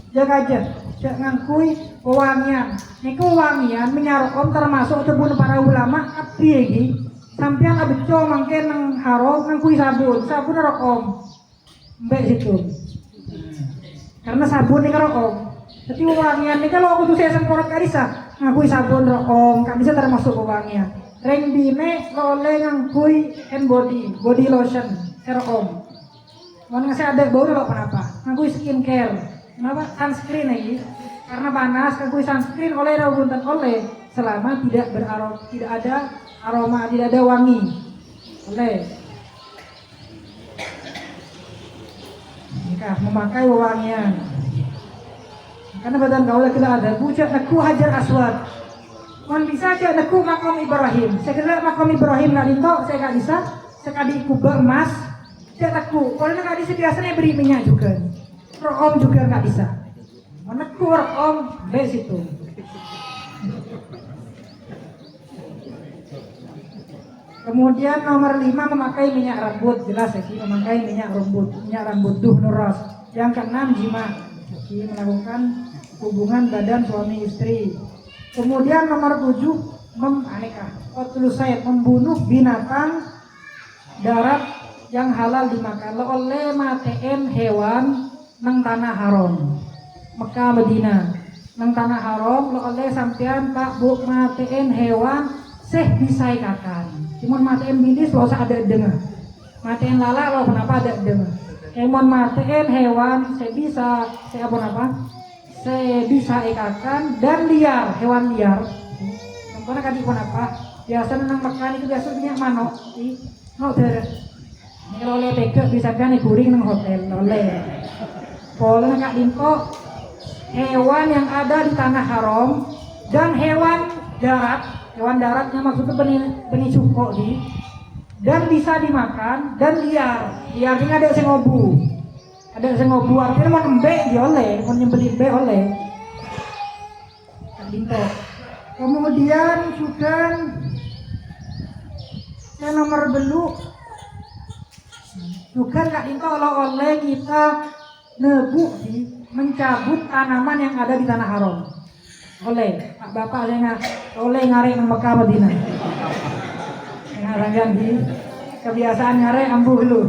Jaga aja. Jangan ngakui wewangian. Niku wangian minyak rokom termasuk tebun para ulama abdi iki. Sampeyan abeco mangke nang haram ngakui sabun rokom. Mbek situ. Karena sabun iki rokom. Jadi wewangian iki kalau kudu saya semprot karisa ngakui sabun rokom, kan bisa termasuk wewangian. Reng dine oleh ngakui hand body lotion rokom. Mau ngasih ada bau lo kenapa? Ngakui skincare. Kenapa sunscreen ini? Karena panas, ngakui sunscreen oleh rawuntan oleh selama tidak tidak ada aroma, tidak ada wangi. Oleh. Jika memakai wewangian. Karena badan kaulah kita ada bujak naku hajar aswad. Mohon bisa aja naku makam Ibrahim. Saya kira makam Ibrahim nggak dinto, saya nggak bisa. Sekali kubah emas, saya naku. Kalau nggak bisa biasanya beri minyak juga. Rokom juga nggak bisa. Meneku rokom bes itu. Kemudian nomor 5 memakai minyak rambut, jelas ya sih, memakai minyak rambut duh nuras. Yang keenam jima, melakukan hubungan badan suami istri. Kemudian nomor 7 membunuh binatang darat yang halal dimakan oleh mateen hewan nang tanah haram Mekah Medina nang tanah haram lo oleh sampean pak bu mateen hewan seh bisa ikakan cuman mateen bilis lo ada dengar mateen lala lo kenapa ada dengar emon mateen hewan saya bisa saya saya bisa ikakan dan liar hewan liar contohnya kan ikon apa biasa nang Mekah itu biasanya manok no ter kalau oleh teke bisa kan guring nang hotel oleh boleh nggak dinko hewan yang ada di tanah haram dan hewan daratnya maksudnya benih cuko di dan bisa dimakan dan liarnya ada yang ngobu artinya mau nembek dia oleh mau nyembelih be oleh dinko. Kemudian juga yang nomor belu juga nggak dinko oleh kita nebu mencabut tanaman yang ada di tanah haram. Oleh Pak Bapak saya oleh ngarik nang Mekah Madinah. Ngarang di kebiasaan ngarik ambuh dulu.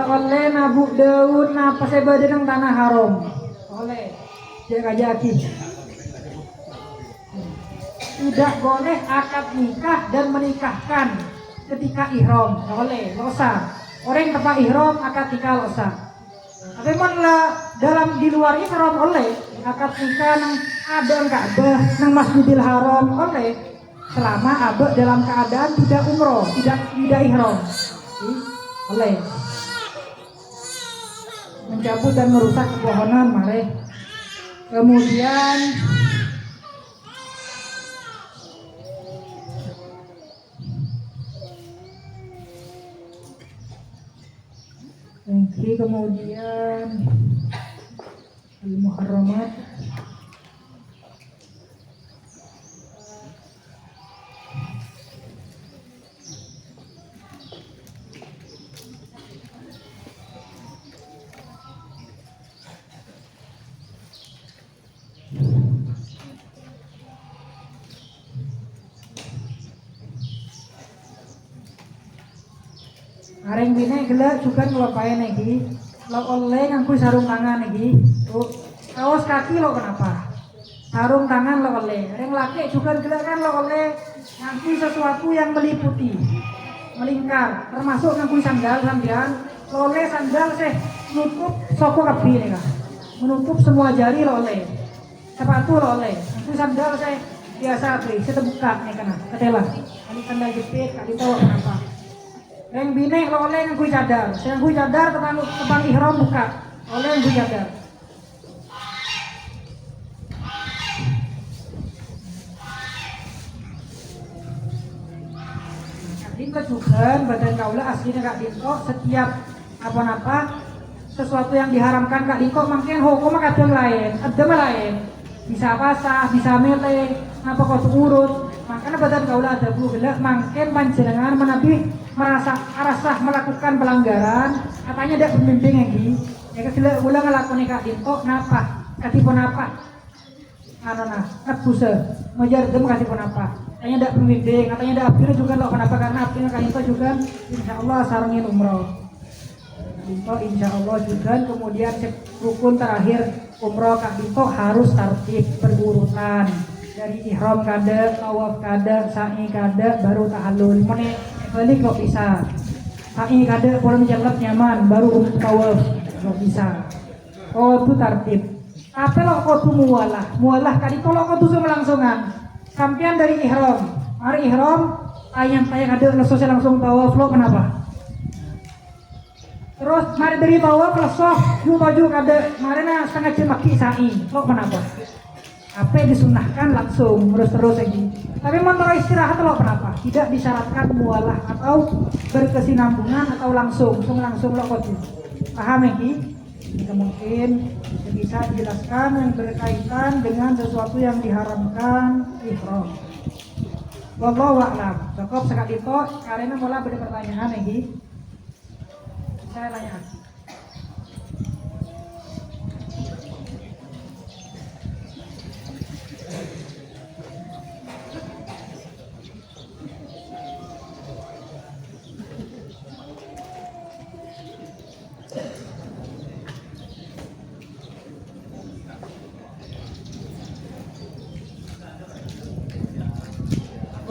oleh nabuk daun apa sebeda nang tanah haram. Oleh. Dia kajaki. Tidak boleh akad nikah dan menikahkan ketika ihram. Oleh, losa. Orang tempat ihram akad nikah losa. Tapi malah dalam di luar ihram oleh akad nikah nang ada Ka'bah nang Masjidil Haram oleh selama abah dalam keadaan tidak umroh, tidak ihram. Oleh. Mencabut dan merusak pepohonan mare. Kemudian al-muharramat areng bine gelak juga ngelopain lagi lo oleh ngangku sarung tangan lagi tuh kaos kaki lo kenapa sarung tangan lo oleh areng laki juga gelak kan lo oleh ngangku sesuatu yang meliputi melingkar termasuk ngangku sandal sambian lo oleh sandal sih menutup soko kapi nih kan menutup semua jari lo oleh sepatu lo oleh ngangku sandal sih biasa beli setebuka nih kan ketela kali sandal jepit kali tahu kenapa yang bine lo oleh nganggu cadar tentang ihram buka oleh nganggu cadar Kak Dinko juga badan kaula aslinya Kak Dinko setiap apa-apa sesuatu yang diharamkan Kak Dinko mungkin hukum kadang lain bisa pasah, bisa mele apa kau urut makanya badan kaula ada bu gelak mungkin panjenengan menabi merasa melakukan pelanggaran katanya tidak pembimbing lagi ya kesila ulang ngelakuin Kak Dinto napa katipun apa anona nebuse ngajar dem katipun apa katanya tidak pembimbing katanya tidak apir juga loh kenapa karena apirnya Kak Dinto juga insyaallah sarungin umroh Dinto insyaallah juga kemudian rukun terakhir umroh Kak Dinto harus tertib berurutan dari ihram kada, tawaf kada, sa'i kada, baru tahallul. Mene balik kok bisa. Sa'i kada boleh menjalan nyaman, baru tawaf kok bisa. Oh itu tertib. Tapi lo kok tu mualah kali kalau kau tu melangsungan. Sampian dari ihram, mari ihram, tayang kada selesai langsung tawaf lo kenapa? Terus mari dari tawaf lesoh, yu maju kada, mari na setengah jam maki sa'i, lo kenapa? Apa yang disunahkan langsung terus lagi. Tapi mau istirahat lo kenapa? Tidak disyaratkan mualah atau berkesinambungan atau langsung lo kotu. Paham lagi? Jika mungkin bisa dijelaskan yang berkaitan dengan sesuatu yang diharamkan ihram. Wallahu a'lam. Cukup sekali itu karena mulai ada pertanyaan lagi. Saya tanya.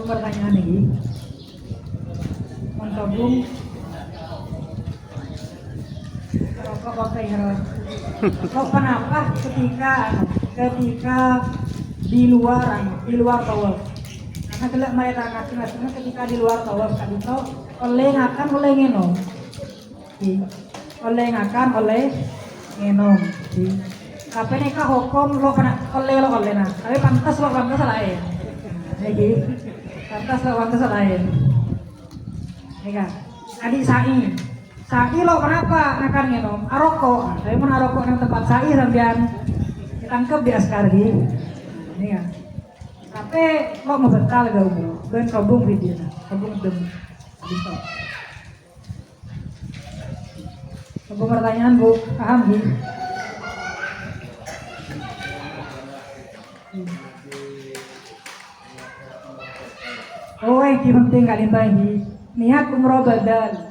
Pertanyaan ini menggabung rokok pakai ihram. Kok kenapa ketika di luar tawaf? Karena kelak mereka kasih ketika di luar tawaf kan itu oleh ngenom. Oleh ngenom. Tapi ini kah hukum lo kena oleh nah. Tapi pantas lain. Jadi pantas lain. Ya kan? Adik sa'i lo kenapa nakan ngenom? Aroko. Saya mau aroko nang tempat sa'i sampean ditangkap di askar di. Ini kan. Tapi lo mau bekal gak umroh? Ben kabung video, kabung dem. Gitu. Kabung pertanyaan Bu, paham Bu? Oh, yang penting kali ini niat umroh badal.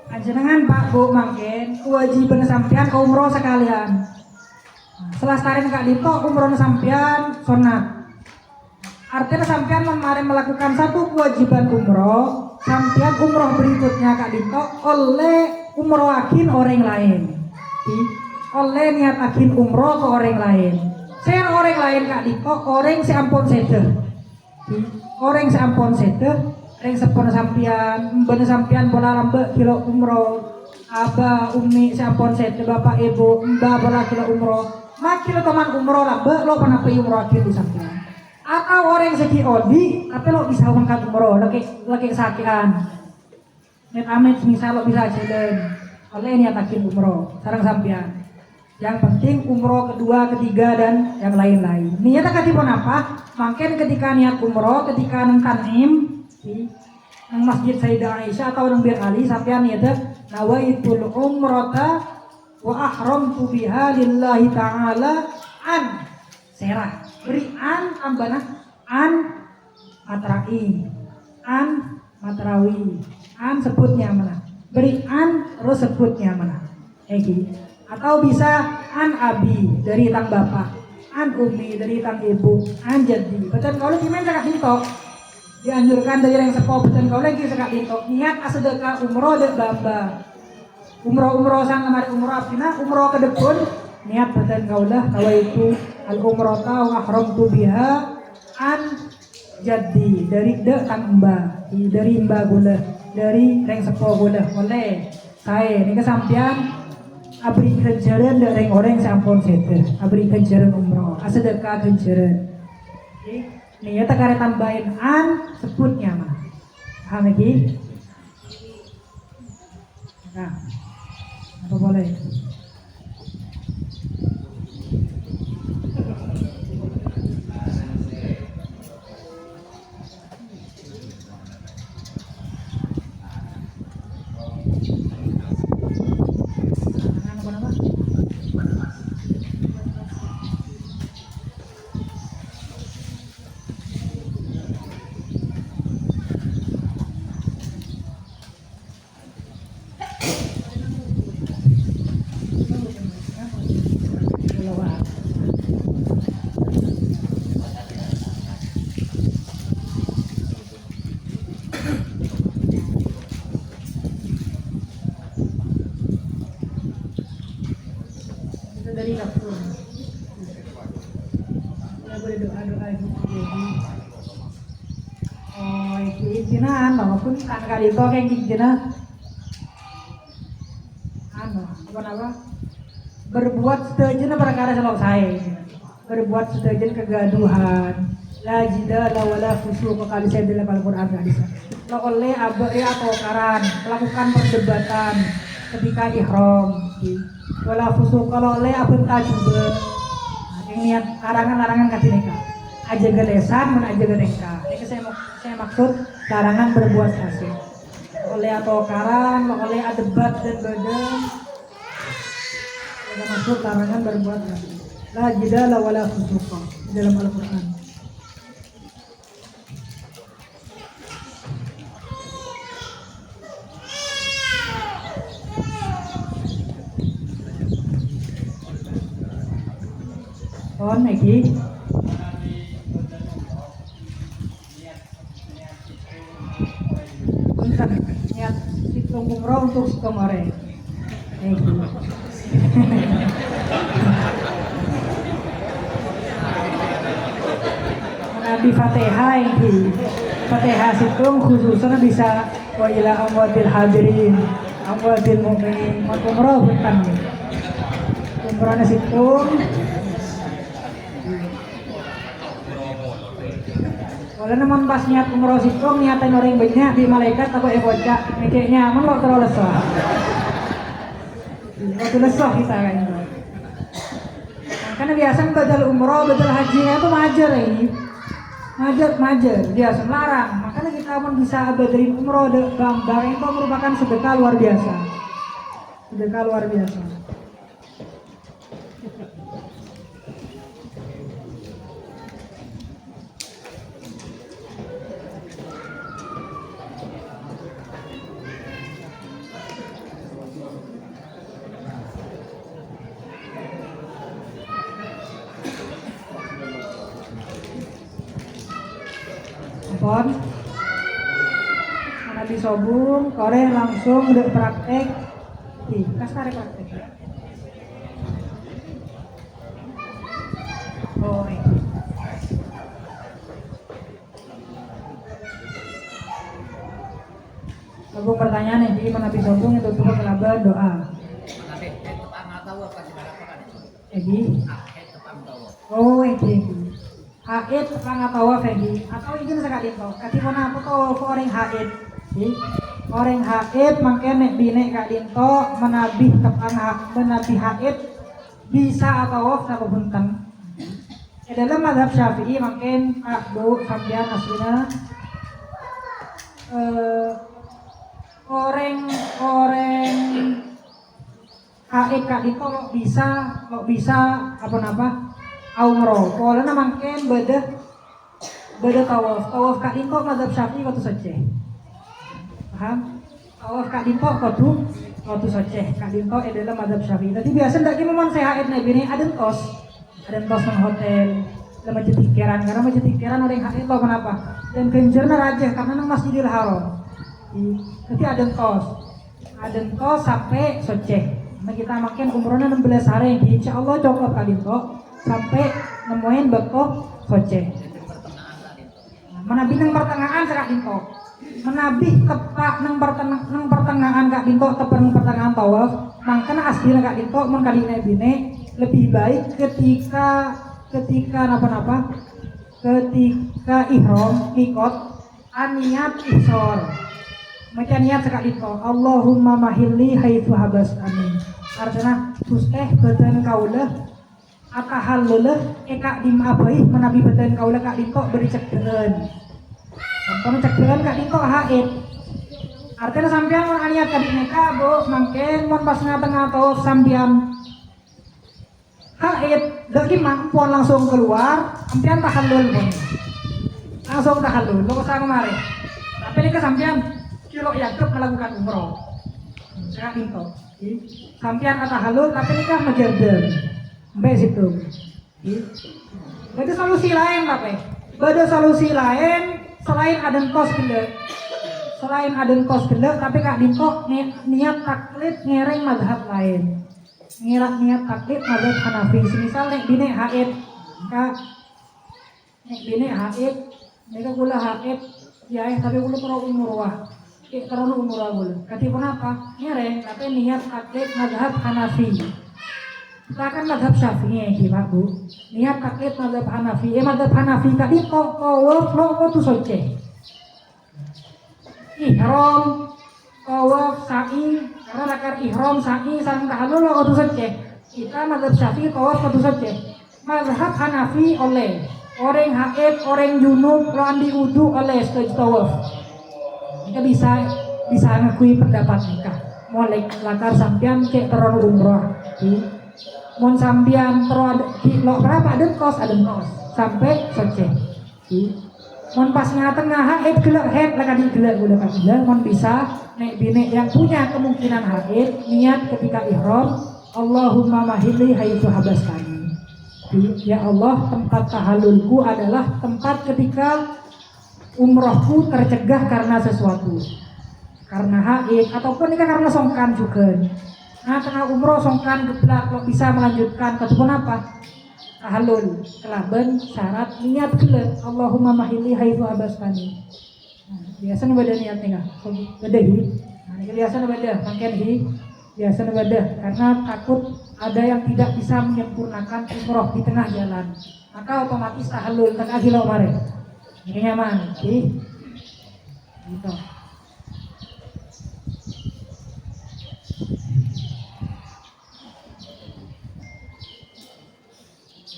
Panjenengan Pak Bu mangken kewajiban sampean ke umroh sekalian. Selastaren Kak Dito umroh sampean sunat. Artinya sampean kemarin melakukan satu kewajiban umroh, sampean umroh berikutnya Kak Dito oleh umroh akin orang lain. Oleh niat akin umroh ke orang lain. Saya orang lain Kak Dito, orang seampun seder. Orang seampun seder. Reng sepon sampian, mbene sampian bola lambe kilo umroh, aba umi sampon set bapak ibu mbak bola kilo umroh, mak kilo teman umroh lambe lo pernah pergi umroh kilo sampian. Atau orang segi odi, tapi lo bisa mengkat umroh, lagi sakian. Net amit misal lo bisa jalan, oleh niat akin umroh, sarang sampian. Yang penting umroh kedua, ketiga dan yang lain-lain. Niatnya katipun apa? Makin ketika niat umroh, ketika nang tanim nang masjid Sayyidah Aisyah atau nang Bir Ali sampean niatnya nawaitul umrata wa ahramtu biha lillahi ta'ala an serah beri an ambana an matrai an matrawi an sebutnya mana beri an terus sebutnya mana atau bisa an abi dari tang bapak an umi dari tang ibu an jadi betul kalau gimana kakak Dito dianjurkan dari yang sepuh betul kau lagi sekak Dito niat asedekah umroh dek bamba umroh sang kemarin umroh abdina umroh ke depan niat betul kau lah kalau itu al umroh tau ahramtu biha an jadi dari dek tang mbah dari mbah gula dari yang sepuh gula oleh saya ini kesampian abri kenjaran dek orang sampun seder abri kenjaran umroh asedekah kenjaran nih ya tak tambahin an sebutnya mah paham lagi nah apa boleh dari dapur ya boleh doa gitu jadi oh itu jinaan maupun kan kali itu kayak gini apa berbuat setuju perkara selok saya berbuat setuju kegaduhan la jidala wala fusuq kali saya dalam Al-Qur'an hadis lo oleh abai atau karan melakukan perdebatan ketika ihram wala fusuq kalau oleh abun tajuba yang niat larangan kasih nikah aja gelesan mun aja nikah ini saya maksud larangan berbuat fasik oleh atau karan oleh adebat dan badan ada maksud larangan berbuat fasik la jidala wala fusuq dalam Al-Qur'an. On lagi bentar niat hitung umroh untuk hitung orang Nabi Fatihah ini Fatihah hitung khususnya bisa wa ila amwatil hadirin amwatil mu'minin umroh bukan umrohnya hitung Kalau naman pas niat umroh sikong niatan orang banyak di malaikat aku bocah mikirnya aman lo terlalu lesah. Waktu lesah kita kan. Karena biasa badal umroh, badal hajinya itu majer ini. Majer biasa melarang. Makanya kita pun bisa badalin umroh bang itu merupakan sedekah luar biasa. Sedekah luar biasa. pon mana disobung koreh langsung udah praktek kas tarik praktek Aku pertanyaan nih, jadi mana sombong itu tuh kenapa doa? Oh, haid tepang atau Fegi atau izin sekali toh. Kati mana apa toh orang haid? Orang haid mangke nek bine kak dinto menabih tepang menabih haid bisa atau apa bunten. Dalam mazhab Syafi'i mungkin Pak Bu sampean aslinya orang haid kak dito lo bisa apa umroh. Kalau mungkin beda tawaf kak dito mazhab Syafi'i kau tu saja. Paham? Tawaf kak dito kau tu saja. Kak dito adalah mazhab Syafi'i. Tapi biasa ndak kita memang saya haid naik bini ada tos ng hotel. Lama jetikiran karena jetikiran orang haid lo kenapa? Dan kenjerna raja karena nang Masjidil Haram. Jadi ada tos sampai soceh. Nah kita makin umurnya 16 hari, insya Allah cukup kali itu sampai nemuin bekoh soceh. Menabi nang pertengahan serak dinto. Menabi tepak nang pertengahan kak dinto tepak nang pertengahan tawaf. Mangkana aslinya kak dinto mengkali bine lebih baik ketika ihram mikot aniat ihsor. Macam niat sekali kau Allahumma mahilli haitsu habastani. Artinya susteh badan kaulah atahallullah eka dimabai menabi badan kaulah kak dinto beri cekdeun. Sampun cekdeun kak dinto haid. Artinya sampean mun aniat ka dineka Bu mangken mun pas tengah tawaf sampean haid daki mampuan langsung keluar sampean tahallul pun. Langsung tahallul lo usah kemari. Tapi ini sampean kilo yakub melakukan umroh sekarang itu sampian atau halul tapi nikah majerden sampai situ ada solusi lain tapi ada solusi lain selain aden kos gede tapi kak dinto niat taklid ngereng madhab lain niat taklid madhab Hanafi misal nek bine haid kak nek bine haid mereka gula haid ya tapi gula pro umurwah karena umurah boleh. Katipun apa? Ngereng, tapi niat taklid mazhab Hanafi. Kita kan mazhab Syafi'i, Pak Bu. Niat taklid mazhab Hanafi. Mazhab Hanafi tadi kok tu soce. Ihram, tawaf, sa'i, karena nakar ihram, sa'i, sareng tahallul lo tu soce. Kita mazhab Syafi'i tawaf tu soce. Mazhab Hanafi oleh orang haid, orang junub, orang diudu oleh setuju tawaf. Kita bisa ngakui pendapat nikah. Mulai lakar sampean cek terlalu umroh. Mon sampean terlalu lo berapa ada kos sampai soceh. Mon pas tengah haid gelak haid lagi gelak udah kan mon bisa naik bine yang punya kemungkinan haid niat ketika ihram Allahumma mahilli haitsu habastani. Ya Allah tempat tahallulku adalah tempat ketika umrohku tercegah karena sesuatu, karena haid ataupun ini karena songkan juga. Nah karena umroh songkan geblak lo bisa melanjutkan ataupun apa tahallul kelaban syarat niat geblak Allahumma mahilli haitsu habastani. Nah, biasa beda niat nih beda hi. Nah ini biasa beda mungkin hi biasa beda karena takut ada yang tidak bisa menyempurnakan umroh di tengah jalan maka otomatis tahallul tengah hilau mare. Ini nyaman, sih, gitu.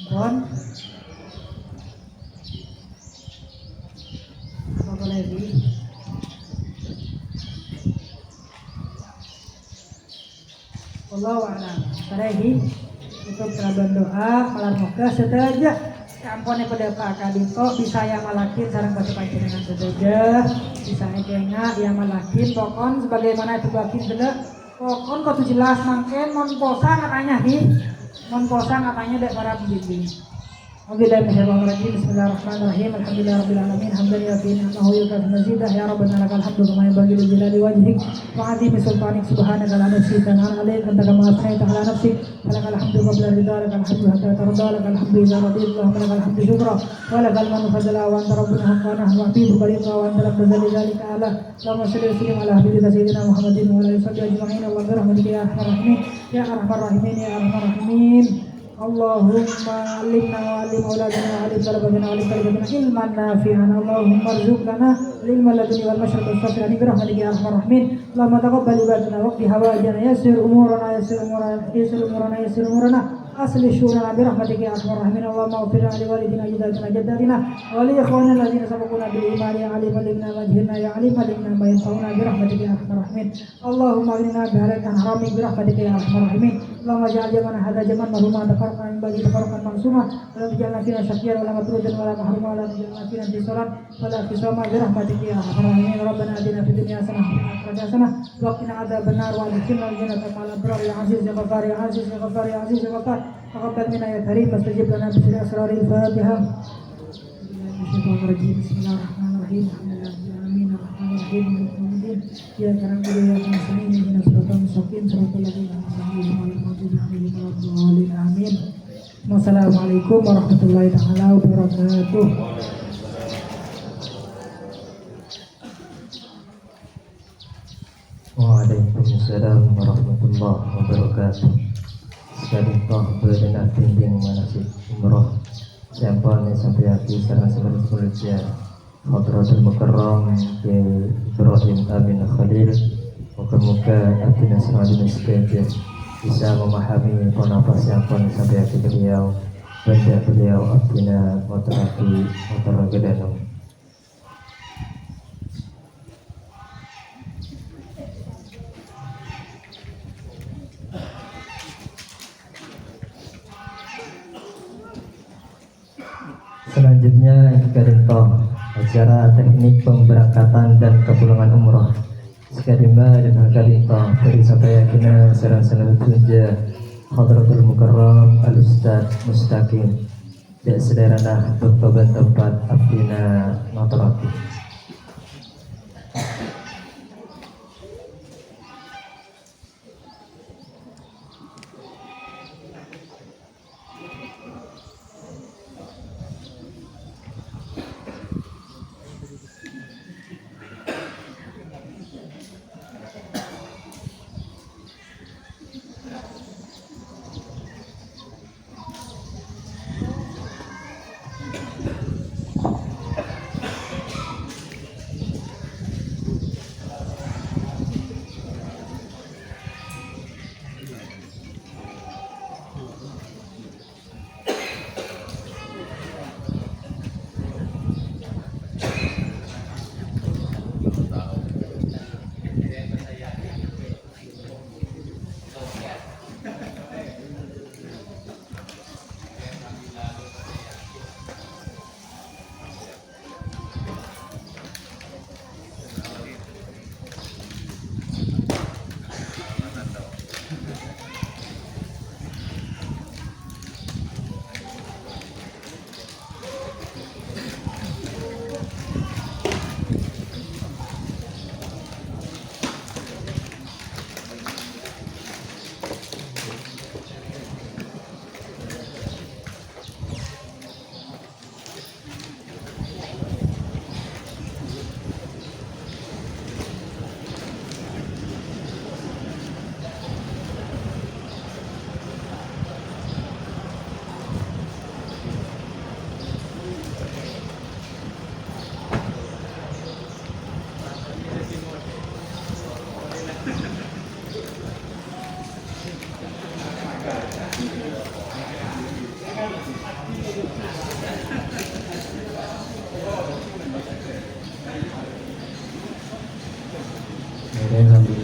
Bon, apa lagi? Wallahu a'lam. Terakhir, itu kerabat doa, malam moga sedaja. Kampone pada Pak Kadito bisa yang malakin sarang batu panjenengan sedaja bisa ekenya yang malakin pokon sebagaimana itu bakin dulu pokon kau tuh jelas mangken mon posa katanya dek para pembimbing Bismillahirrahmanirrahim. Alhamdulillahirabbil alamin. Hamdan yafi'u ni'amahu yukafi mazidah. Ya rabbana lakal hamdu kama yanbaghi li jalali wajhik wa 'azimi sultanik. Subhanaka la nuhsi thana'an 'alaika anta kama athnayta 'ala nafsik. Lakal hamdu qabla ridha, lakal hamdu hatta tarda, lakal hamdu idza radita, Allahumma lakal hamdu syukra wa lakal manu fadla wa anta rabbuna haqqana wa atibu qalika wa anta rabbuna dzalika ala. Allahumma shalli wa sallim ala habibika sayyidina Muhammadin wa ala alihi ajma'in wa bi rahmatika ya arhamar rahimin ya arhamar rahimin ya arhamar rahimin. Allahumma alimna wa alim auladina wa alim talabatina wa alim talabatina ilman nafi'an. Allahumma arzuqna ilman laduni wal masyriq wal maghrib bi rahmatika ya arhamar rahimin. Allahumma taqabbal ibadana waqti hawajana yassir umurana yassir umurana asli syurana bi rahmatika ya arhamar rahimin. Allahumma ighfir li walidina jaddatina jaddatina wa li ikhwanina alladziina sabaquna bil iman ya alim alimna wajhina ya alim alimna ma yanfa'una bi rahmatika ya arhamar rahimin. Allahumma aghnina bi halakan harami bi rahmatika ya arhamar rahimin. Allahumma ja'al jamana hadza jaman marhuma tafarraqan min ba'di tafarraqan mansuma wa la taj'alna fina syaqiyyan wa la matrudan wa la mahruma wa la taj'alna fina intisaran wa la fisama bi rahmatika ya arhamar rahimin. Rabbana atina fid dunya hasanah wa fil akhirati hasanah wa qina adzabannar wa adkhilna al-jannata ma'al abrar ya aziz ya ghaffar ya aziz ya ghaffar ya aziz ya ghaffar. تقبل منا يا كريم واستجب لنا بسر اسرار الفاتحه. Bismillahirrahmanirrahim. Alhamdulillahirabbil alamin arrahmanir rahim maliki yaumiddin. Iyyaka na'budu wa iyyaka nasta'in ihdinas siratal mustaqim siratal ladzina an'amta 'alaihim. Amin. Wassalamualaikum warahmatullahi taala wabarakatuh. Waalaikumsalam warahmatullahi wabarakatuh. Sekarang toh berdengar bimbing manasik umroh sampainya sampai hati sarang sebagai pekerja Hadratul Mukarram Kiai Ibrahim Amin Khalil. Moga-moga hati Nasruddin sekalian bisa memahami penafas yang sampai hati beliau, benda beliau artinya motor gedanung. Selanjutnya Ikarintoh acara teknik pemberangkatan dan kepulangan umroh Sekadimba dan Ikarintoh dari sampai akhirnya serang-serang tunja Hadratul Mukarram Al-Ustadz Mustaqim dan sederhana bertobat tempat Abdina Notorati.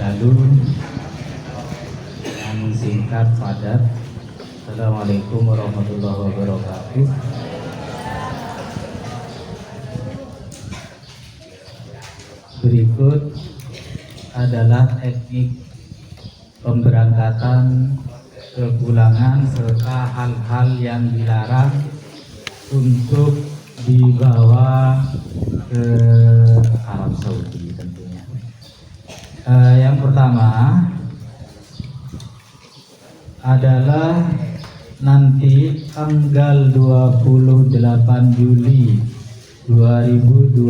Lalu yang singkat padat. Assalamualaikum warahmatullahi wabarakatuh. Berikut adalah teknik pemberangkatan, kepulangan serta hal-hal yang dilarang untuk dibawa ke Arab Saudi tentunya. Yang pertama adalah nanti tanggal 28 Juli 2025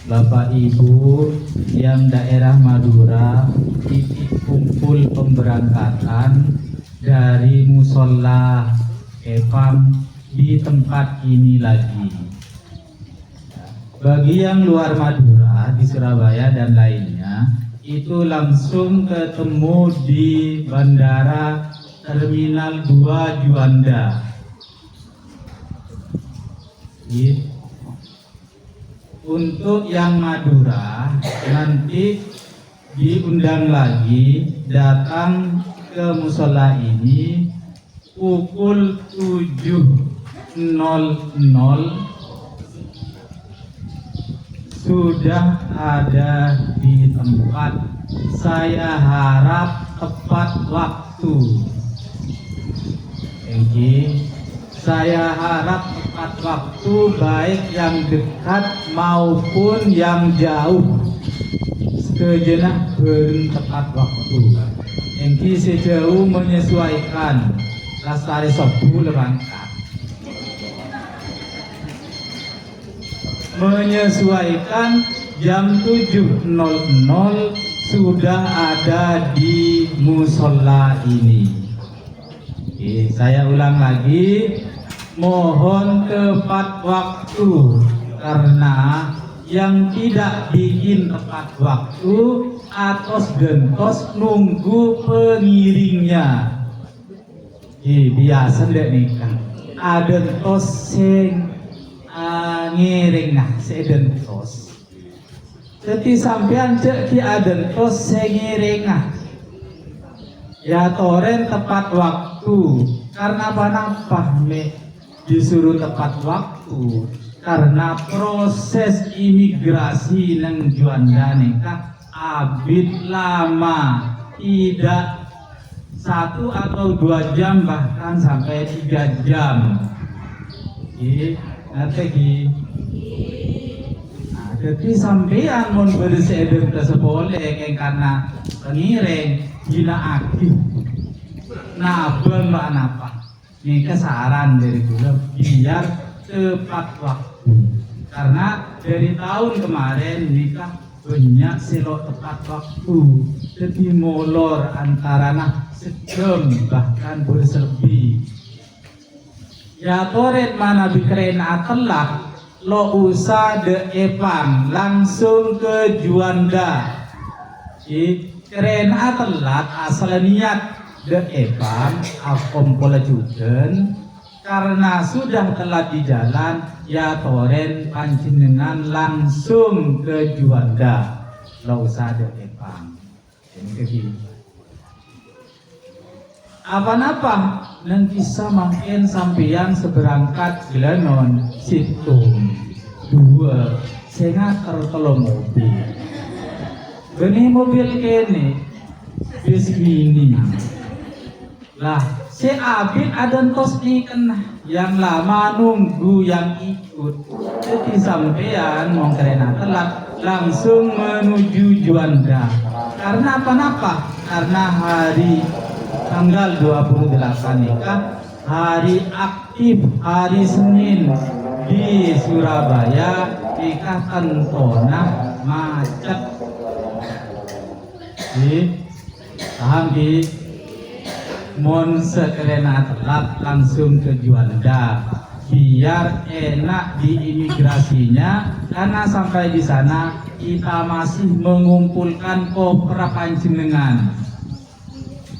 Bapak Ibu yang daerah Madura, titik kumpul pemberangkatan dari musola EPAM di tempat ini lagi. Bagi yang luar Madura di Surabaya dan lainnya, itu langsung ketemu di Bandara Terminal 2 Juanda. Untuk yang Madura nanti diundang lagi datang ke musola ini pukul 7.00 sudah ada di tempat. Saya harap tepat waktu. Saya harap tepat waktu, baik yang dekat maupun yang jauh. Sejenak tepat waktu. Engki sejauh menyesuaikan. Lastari Sabtu berangkat. Menyesuaikan jam 7.00 sudah ada di musola ini. Oke, saya ulang lagi, mohon tepat waktu, karena yang tidak bikin tepat waktu atos gentos nunggu pengiringnya. Biasa dek nikah ada tos sing ngiring nah sedentos. Jadi sampean cek ki ada tos sing ngiring nah. Ya toren tepat waktu. Karena apa me disuruh tepat waktu? Karena proses imigrasi nang Juanda nikah abid lama, tidak 1 atau 2 jam, bahkan sampai 3 jam. Nanti jadi sampean mau berseden tersebole karena pengiring gila aktif. Nah, mbak napa? Ini kesaran dari dulu biar tepat waktu. Karena dari tahun kemarin nikah banyak selok tepat waktu. Jadi molor antara sejam bahkan berselebih. Ya toret mana bikerena telak lo usah de Epang langsung ke Juanda. Kerena telat asal niat de Epang akom pola juken karena sudah telat di jalan ya toren panjenengan langsung ke Juanda. Lo usah de Epang. Ini apa-apa dan bisa makin sampeyan seberangkat Gilanon Situng 2 saya tertolong mobil benih mobil kene bis mini lah si abid ada tos ikan yang lama nunggu yang ikut jadi sampeyan mau kerena telat langsung menuju Juanda karena apa-apa karena hari tanggal 28 nikah hari aktif hari Senin di Surabaya nikah tentona macet paham di mon sekerena telat langsung ke Juanda biar enak di imigrasinya karena sampai di sana kita masih mengumpulkan koper panjenengan.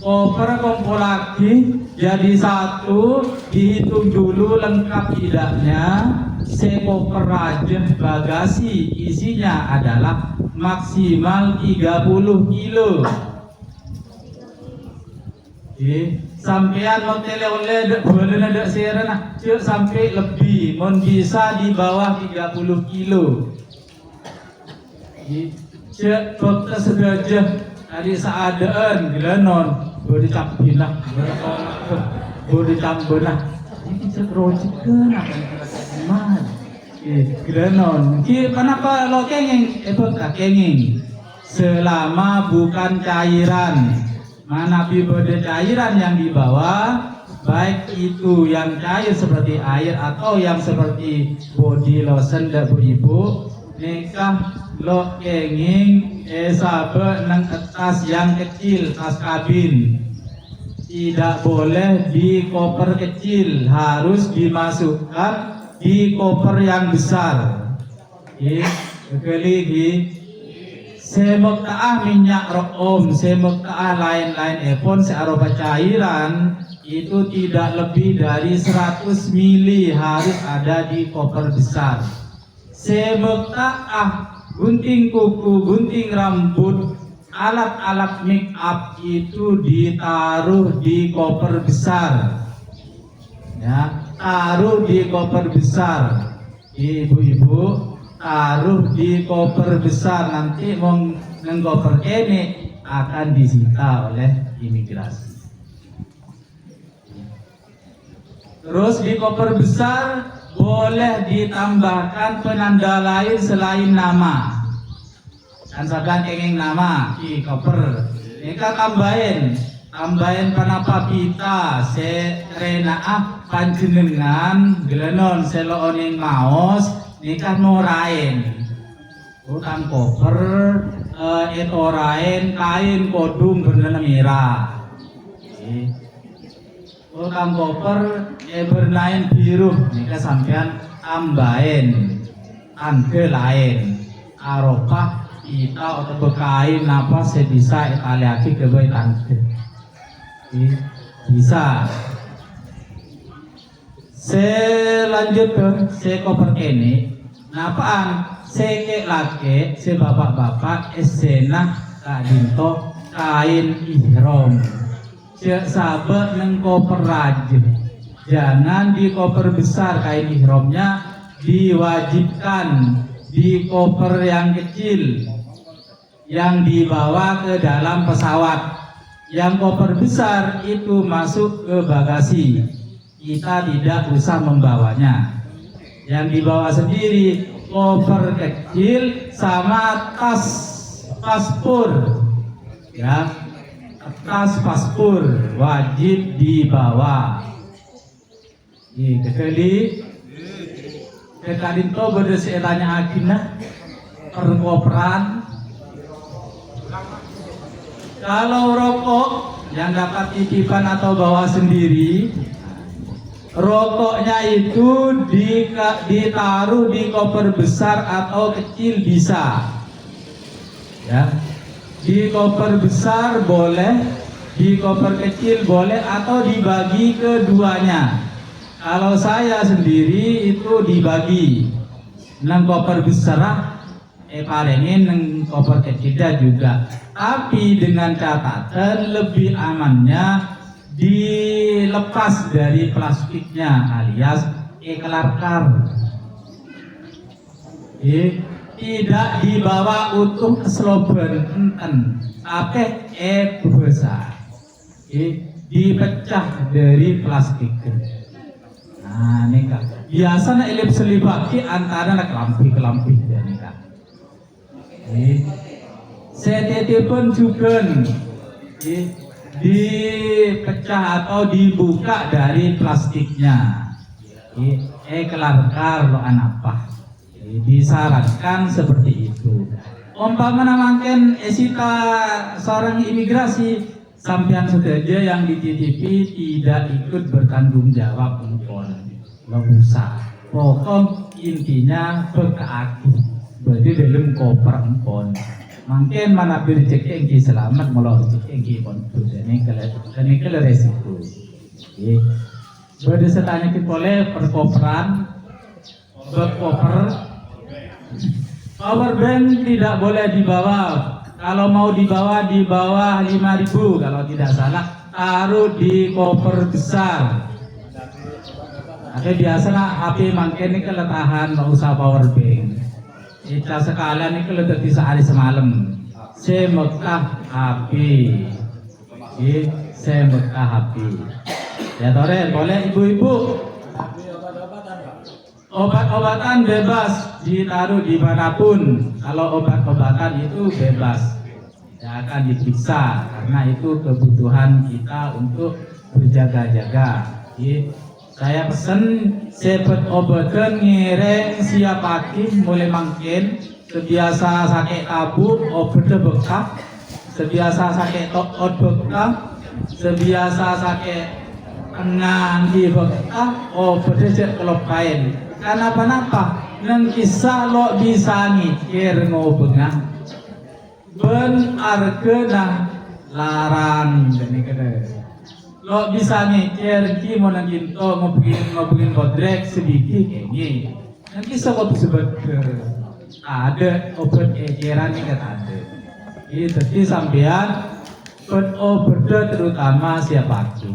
Koper kumpul lagi jadi satu, dihitung dulu lengkap tidaknya. Sekoper aja bagasi isinya adalah maksimal 30 kilo. Sampean mau tele oleh boleh ada serana, cek sampai lebih, mon bisa di bawah 30 kilo. Cek dokter sedajah dari seadaan Gilanon boleh campinah boleh cambenah Ini cekrojikeun akan kemana? Grenon. Kenapa lo kenging? Kenging. Selama bukan cairan. Mana bibada cairan yang dibawa, baik itu yang cair seperti air atau yang seperti body lotion dan ibu, nikah lo kenging sabe nang tas yang kecil, tas kabin. Tidak boleh di koper kecil, harus dimasukkan di koper yang besar. Kekali semektaah minyak room, semektaah lain-lain epon searoba cairan itu tidak lebih dari 100 mili harus ada di koper besar. Semektaah gunting kuku, gunting rambut, alat-alat make up itu ditaruh di koper besar. Ya, taruh di koper besar. Ibu-ibu taruh di koper besar, nanti mau nengkoper ini akan disita oleh imigrasi. Terus di koper besar boleh ditambahkan penanda lain selain nama. Kan sabdan kenging nama di koper. Nika tambahin panapa pita serenaah panjenengan gelenon selooning maos nikah norain. Utang koper etorain kain kodung berwarna merah. Utang koper bernain biru nikah sampean tambahin tangke lain aropah kita atau bekain apa sebisa italiaki ke bayi tangke bisa. Selanjutnya koper ini napaan seke lake se bapak-bapak esena kadinto kain ihrom sahabat neng koper rajin. Jangan di koper besar kain ihromnya, diwajibkan di koper yang kecil yang dibawa ke dalam pesawat. Yang koper besar itu masuk ke bagasi, kita tidak usah membawanya. Yang dibawa sendiri koper kecil sama tas paspor, ya, tas paspor wajib dibawa. Kecuali kekadin to berdasarkan tanya akinah perkoperan. Kalau rokok yang dapat titipan atau bawa sendiri, rokoknya itu ditaruh di koper besar atau kecil bisa, ya. Di koper besar boleh, di koper kecil boleh, atau dibagi keduanya. Kalau saya sendiri itu dibagi, nang koper besar palingin nang koper kecilnya juga. Tapi dengan catatan lebih amannya dilepas dari plastiknya alias kelar-kar. Tidak dibawa utuh ke slober enten, tapi besar. Dipecah dari plastik. Nah, ini kak. Biasanya elip selibaki antara kelampi ya nih kak. CTT pun juga dipecah atau dibuka dari plastiknya. Kelar-kar lo anapa. Disarankan seperti itu. Umpamanya mungkin esita seorang imigrasi sampean saja yang dititipi tidak ikut bertanggung jawab pun nggak usah. Pokok intinya berkeaki berarti dalam koper empon. Mungkin mana bercek engki selamat malah bercek engki pun ini kalau resiko. Berdasarkan kita boleh perkoperan berkoper. Power bank tidak boleh dibawa. Kalau mau dibawa di bawah 5.000 kalau tidak salah, taruh di koper besar. Tapi biasalah HP mungkin ini keletahan nggak usah power bank. Kita sekalian ini kalau tadi sehari semalam, semekah HP, semekah HP. Ya Toren, boleh ibu-ibu Obat-obatan bebas ditaruh dimanapun. Kalau obat-obatan itu bebas, tidak akan diperiksa karena itu kebutuhan kita untuk berjaga-jaga. Jadi, saya pesen sepet obatan ngireng siap pakai mulai mangkin. Sebiasa sakit tabuk obat bekah, sebiasa sakit tokot bekah, sebiasa sakit kena di bekah obat cek kelopain. Kenapa? Nang kisah lo bisa ngikir ngobengan ben arkena larang gini kene lo bisa ngikir ki mau nang ginto ngobengin bodrek sedikit kayaknya nang kisah kok sebut ada obat ekeran ini kata ada ini jadi sampean obat terutama siapa tuh.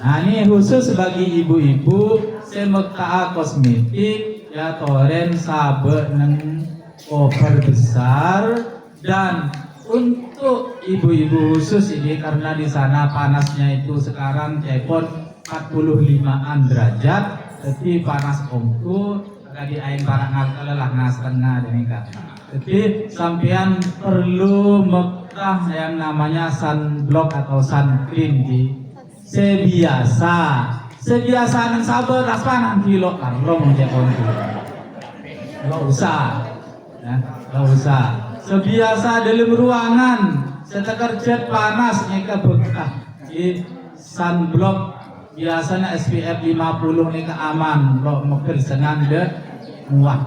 Nah ini khusus bagi ibu-ibu semeka kosmetik ya toren sabe neng koper besar dan untuk ibu-ibu khusus ini karena di sana panasnya itu sekarang cepon 45-an derajat jadi panas ongku di air barang ngakalelah setengah demi kata jadi sampean perlu mekah yang namanya sunblock atau sunscreen di sebiasa nang sabar raspanan kilo karong cepon nggak usah ya, nggak usah sebiasa dalam ruangan setekerjet panas nyeka bekah di sunblock biasanya SPF 50 nih aman lo mungkin senang deh muat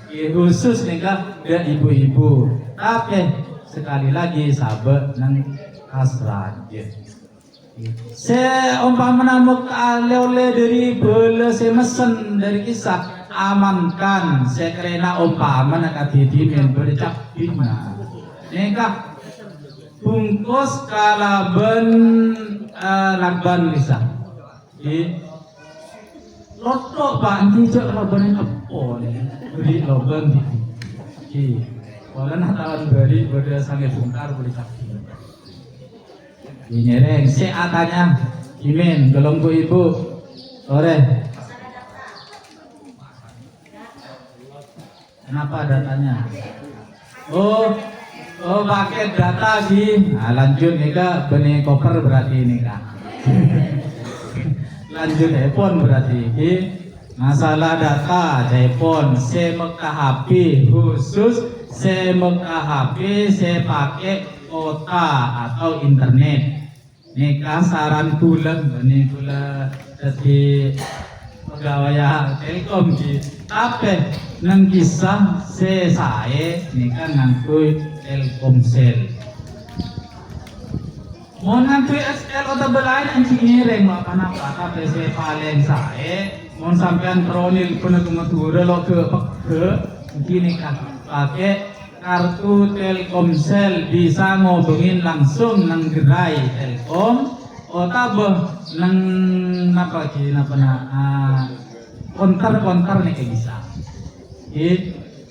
khusus nih dan ibu-ibu tapi sekali lagi sabar nang kasrajit umpamana oleh dari bela mesen dari kisah amankan sekrena umpamana katidimin bercak bina nikah bungkus kalaben lakban kisah di lotok pak tidak laban apa nih beri loban di walau tahun beri pada sange bungkar bercak nyereng seatanya imin belum bu ibu sore kenapa datanya oh pakai data di lanjut nih kak benih koper berarti ini kak lanjut iPhone berarti ini masalah data iPhone semeka HP khusus semeka HP saya pakai kota atau internet nikah saran bulan ini pula jadi pegawai Telkom di tapi nang kisah saya nikah ngangkui Telkomsel mau ngangkui SL atau belain anjing ngiring apa tapi saya paling saya mau sampean tronil pun kemetura lo ke begini kan pakai kartu Telkomsel bisa ngobongin langsung nang gerai Telkom otabeh nang apa konter nih kayak bisa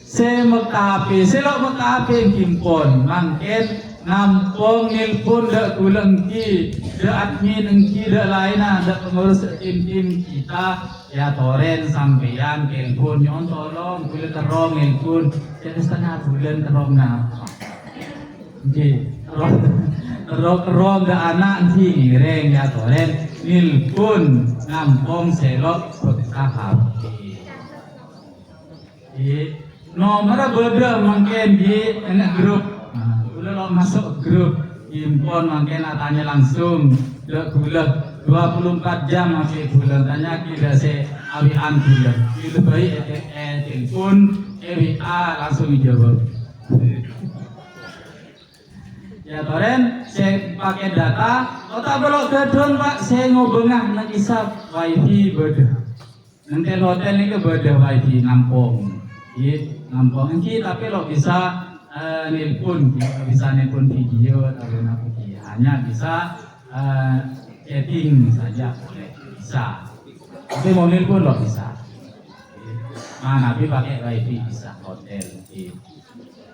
saya meka HP saya lo meka HP kimpon mangken nampong nilpun dak gulengki dak admin engki dak lainah dak pengurus tim kita ya toren sampeyan telepon nyon tolong boleh terong nilpun jadi setengah bulan terong napa nggih terong dak anak nggih ngireng ya toren nilpun nampong selok bekah HP nomor beda mungkin di grup lo masuk grup impon mungkin tanya langsung gula 24 jam masih bulan tanya kita se awian bulan itu baik telepon WA langsung dijawab ya toren saya pakai data otak belok gedon pak saya ngobengah nang isap wifi beda nanti hotel ini beda wifi ngampong ngampong ini tapi lo bisa nelpon bisa nelpon video atau apa hanya bisa chatting saja boleh bisa tapi mau nelpon lo bisa tapi pakai wifi bisa hotel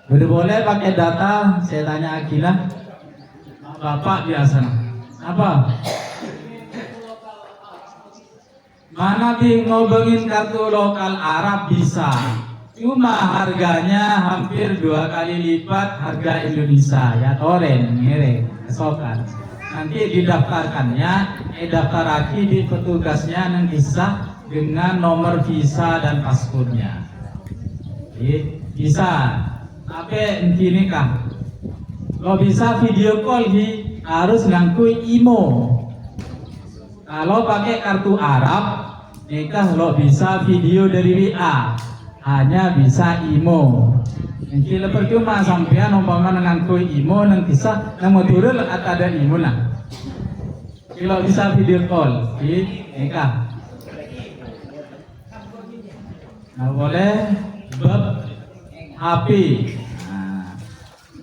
boleh pakai data saya tanya Akila bapak biasa apa Mana bi ngobengin kartu lokal Arab bisa, cuma harganya hampir 2 kali lipat harga Indonesia ya toren ngere kesokan. Nanti didaftarkannya, daftar lagi di petugasnya yang bisa dengan nomor visa dan paspornya. Jadi, bisa, tapi ini kah? Kalau bisa video call harus ngangkui IMO. Kalau pakai kartu Arab, nikah lo bisa video dari WA, hanya bisa IMO. Jadi percuma sampean umpama ngangkui IMO nang bisa nang turun ada IMO lah. Kalau bisa video call, nikah. Nah boleh bab HP.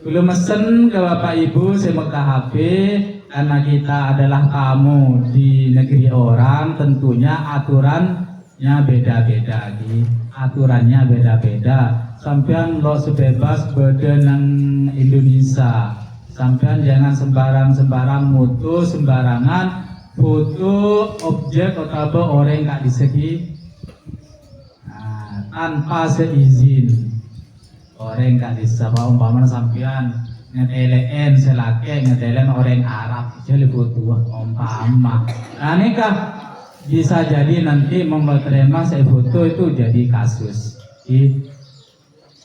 Belum mesen ke Bapak Ibu semoga HP karena kita adalah tamu di negeri orang, tentunya aturannya beda-beda aturannya beda-beda. Sampean lo sebebas bedenang Indonesia. Sampean jangan sembarang mutu sembarangan foto objek atau orang gak disegi tanpa seizin. Orang gak bisa umpamanya sampean ngetelen selake ngetelen orang Arab jadi butuh umpama. Nah ini kah bisa jadi nanti memperterima saya foto itu jadi kasus.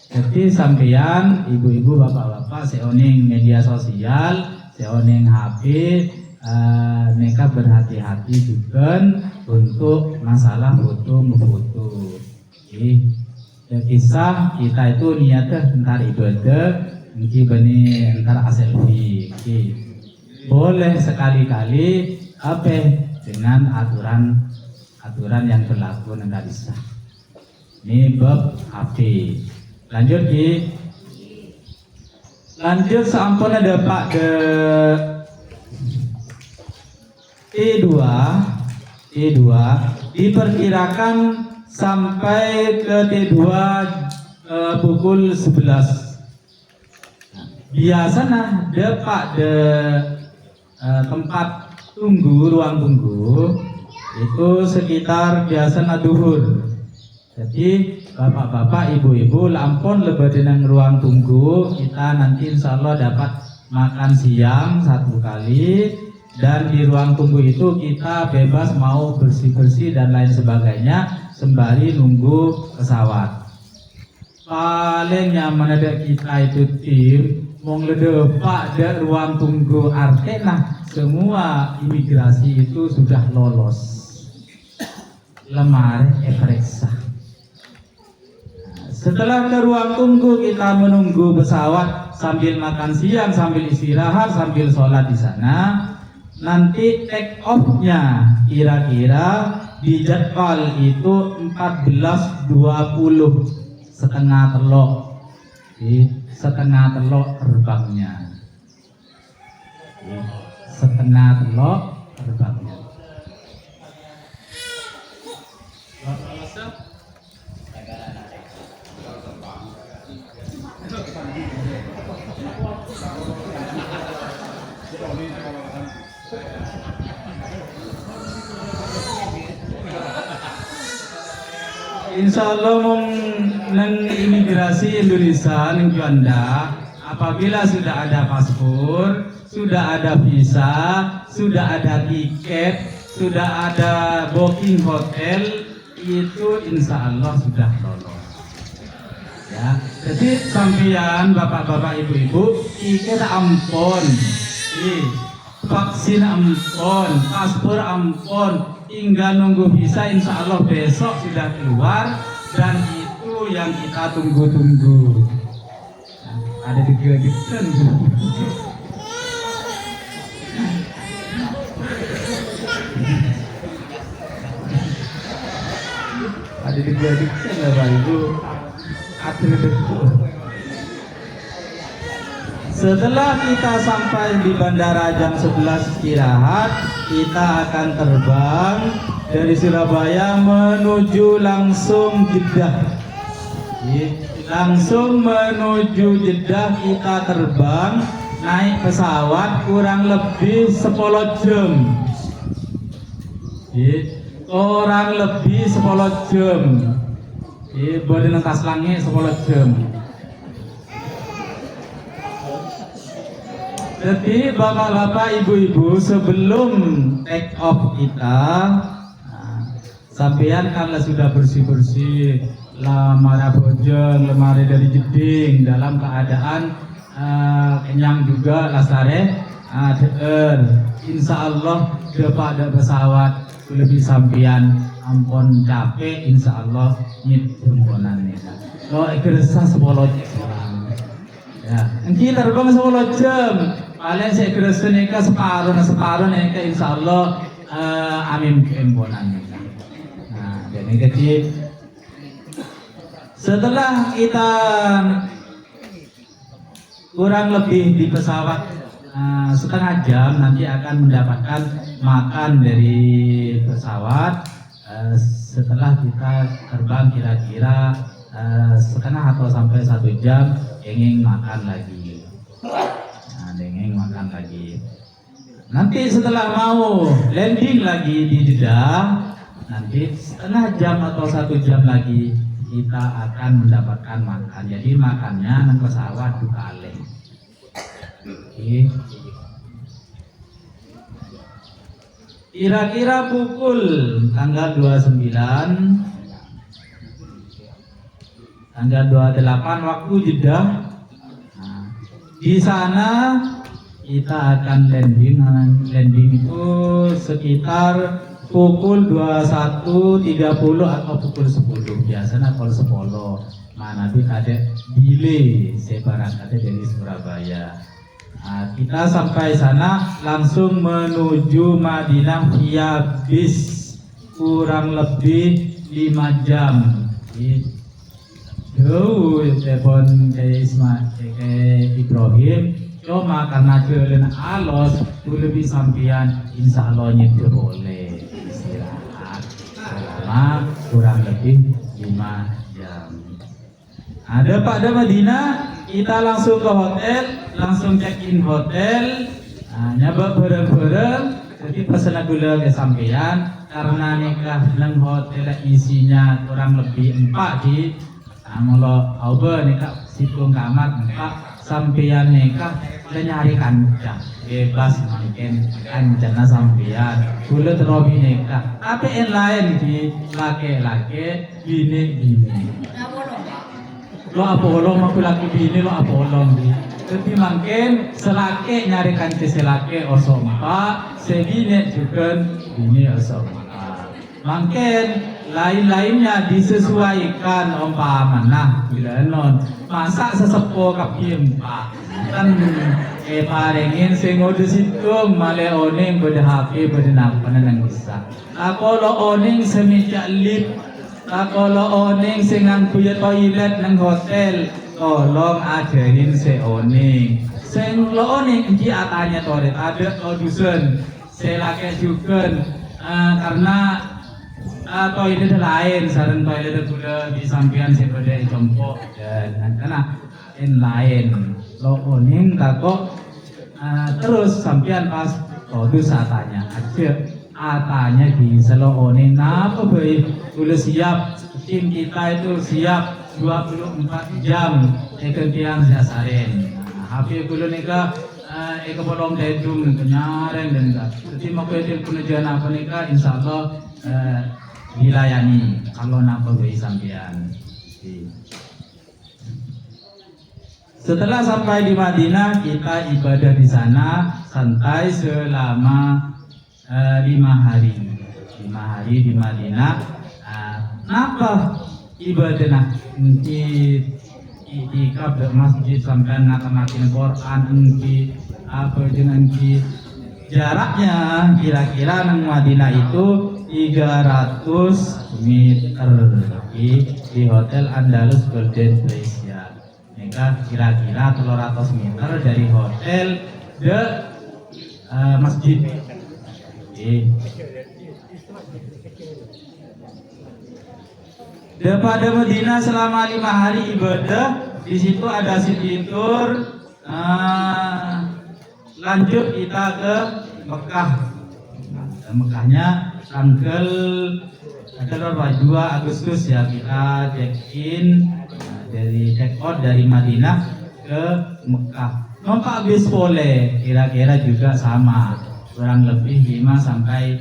Jadi sampean ibu-ibu bapak-bapak seoning media sosial seoning HP mereka berhati-hati juga untuk masalah foto memfoto. Ya kisah kita itu niatnya entar ibadah, mungkin bani entar selfie. Boleh sekali-kali apa dengan aturan yang berlaku entar bisa. Ini bab HP. Lanjut sampun ada Pak de T2 diperkirakan sampai ke T2 pukul 11. Biasanya tempat ruang tunggu itu sekitar biasanya duhur. Jadi bapak-bapak, ibu-ibu, lampun lebadenang ruang tunggu kita nanti insya Allah dapat makan siang 1 kali. Dan di ruang tunggu itu kita bebas mau bersih-bersih dan lain sebagainya sembari nunggu pesawat. Paling nyaman ada kita itu tim mau ledepak di ruang tunggu artinya semua imigrasi itu sudah lolos. Lemari periksa. Setelah ke ruang tunggu kita menunggu pesawat sambil makan siang, sambil istirahat, sambil sholat di sana. Nanti take off-nya kira-kira di jadwal itu 14.20 setengah telok terbangnya. Setengah telok terbangnya. Insya Allah nang imigrasi Indonesia nang Juanda apabila sudah ada paspor, sudah ada visa, sudah ada tiket, sudah ada booking hotel, itu insya Allah sudah lolos. Ya, jadi sampean bapak-bapak ibu-ibu, tiket ampun, vaksin ampun, paspor ampun. Tinggal nunggu visa insya Allah besok sudah keluar dan itu yang kita tunggu-tunggu. Nah, ada digedekan. Ada digedekan lah Pak Ibu. Setelah kita sampai di bandara jam 11 istirahat, kita akan terbang dari Surabaya menuju langsung Jeddah. Langsung menuju Jeddah kita terbang naik pesawat kurang lebih 10 jam. kurang lebih 10 jam. Boleh nengkas langit 10 jam. Jadi bapak-bapak, ibu-ibu, sebelum take off kita, sampean kalau sudah bersih-bersih, lemari bojong, lemari dari jeding, dalam keadaan kenyang juga lasare, insya Allah pada pesawat lebih sampean ampun capek, insya Allah nyit jemponan ya. Kalau kerasa 10 jam, ya, kita terbang 10 jam. Paling saya kerasa neka separuh neka, insya Allah amin jemponan. Nah, jadi setelah kita kurang lebih di pesawat setengah jam, nanti akan mendapatkan makan dari pesawat. Setelah kita terbang kira-kira setengah atau sampai 1 jam, ingin makan lagi. Nanti setelah mau landing lagi di Jeddah, nanti setengah jam atau 1 jam lagi kita akan mendapatkan makan. Jadi makannya nang pesawat dukale. Kira-kira pukul tanggal 29, tanggal 28 waktu Jeddah. Di sana kita akan landing. Landing itu sekitar pukul 21.30 atau pukul 10. Biasanya pukul 10. Nanti ada delay sebarang dari Surabaya. Kita sampai sana langsung menuju Madinah via bis kurang lebih 5 jam. Jauh telepon ke Ibrahim, cuma karena jalan alos lebih sampean, insya Allah nyetir boleh istirahat selama kurang lebih 5 jam. Ada pada Madinah, kita langsung ke hotel, langsung check-in hotel, nyabak bareng-bareng. Jadi pesan gula ke sampean, karena nikah nang hotel isinya kurang lebih 4 di molo auba nikah situng kamar 4, sampean nikah nyari kancah bebas mungkin kancana sampean gula terobi nikah. Tapi yang lain di laki-laki bini. Lo apolong aku laki bini lo apolong di. Jadi mungkin selaki nyari kanci selaki osompa, sebini juga bini osompa. Mungkin lain-lainnya disesuaikan umpamana bila non masa sesepuh kapimpa kan parengin sing udah situng male oning pada HP pada nampanan nang bisa. Kalau oning semijak lip, kalau oning sing nang punya toilet nang hotel, tolong ajarin se oning. Sing lo oning enci atanya toilet ada produsen, selake juga karena toilet lain, saran toilet sudah di sampingan seperti jompo dan karena lain lo oning tako terus sampean pas produs atanya aja atanya di selo oning napa baik sudah siap tim kita itu siap 24 jam kemudian saya sarin HP kulo nika bolong dedung kenyaren dan jadi mau kemudian penerjaan apa nika insyaallah dilayani kalau napa baik sampean. Setelah sampai di Madinah, kita ibadah di sana santai selama 5 hari. 5 hari di Madinah. Napa ibadah nanti itikaf di masjid sampai nakamatin Quran nanti apa nanti jaraknya kira-kira nang Madinah itu 300 meter di Hotel Andalus Golden Place ya. Kira-kira 300 meter dari hotel ke masjid. Daripada Madinah selama 5 hari ibadah, di situ ada situr. Lanjut kita ke Mekah. Mekahnya tanggal 2 Agustus ya kita check-in dari check-out dari Madinah ke Mekah. Nompak bis boleh, kira-kira juga sama, kurang lebih 5 sampai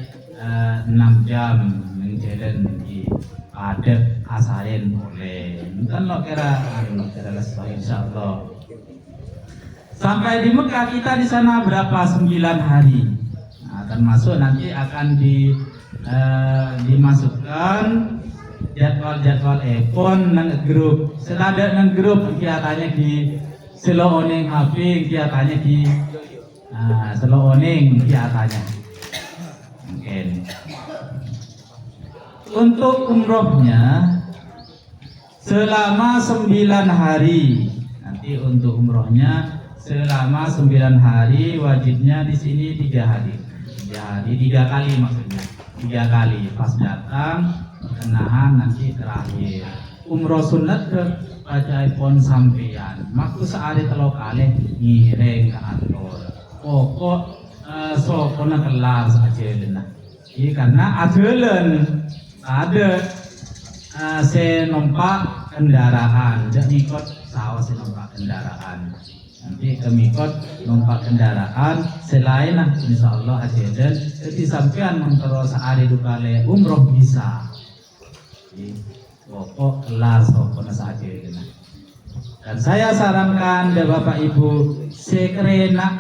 6 jam menjalan di padet asain boleh. Mungkin lo kira insyaallah. Sampai di Mekah kita di sana berapa? 9 hari. Nah, termasuk nanti akan dimasukkan jadwal-jadwal epon nang grup. Selada nang grup kegiatannya di selooning HP, kegiatannya di selooning kegiatannya. Mungkin. Untuk umrohnya selama 9 hari. Nanti untuk umrohnya selama 9 hari, wajibnya di sini 3 hari. 3 hari, 3 kali maksudnya. 3 kali pas datang, kenahan nanti terakhir. Umroh sunat ke pada pon sampean. Makku sehari telo kali ngiring ke atur. Pokok sokona kelar saja nah. Ini karena ada saya numpak kendaraan, jadi ikut sawas numpak kendaraan. Nanti kemikot numpak kendaraan selain insyaallah ajadan jadi sampean mentero sehari dukale umroh bisa pokok kelar sopona saja dan saya sarankan dari Bapak Ibu sekerena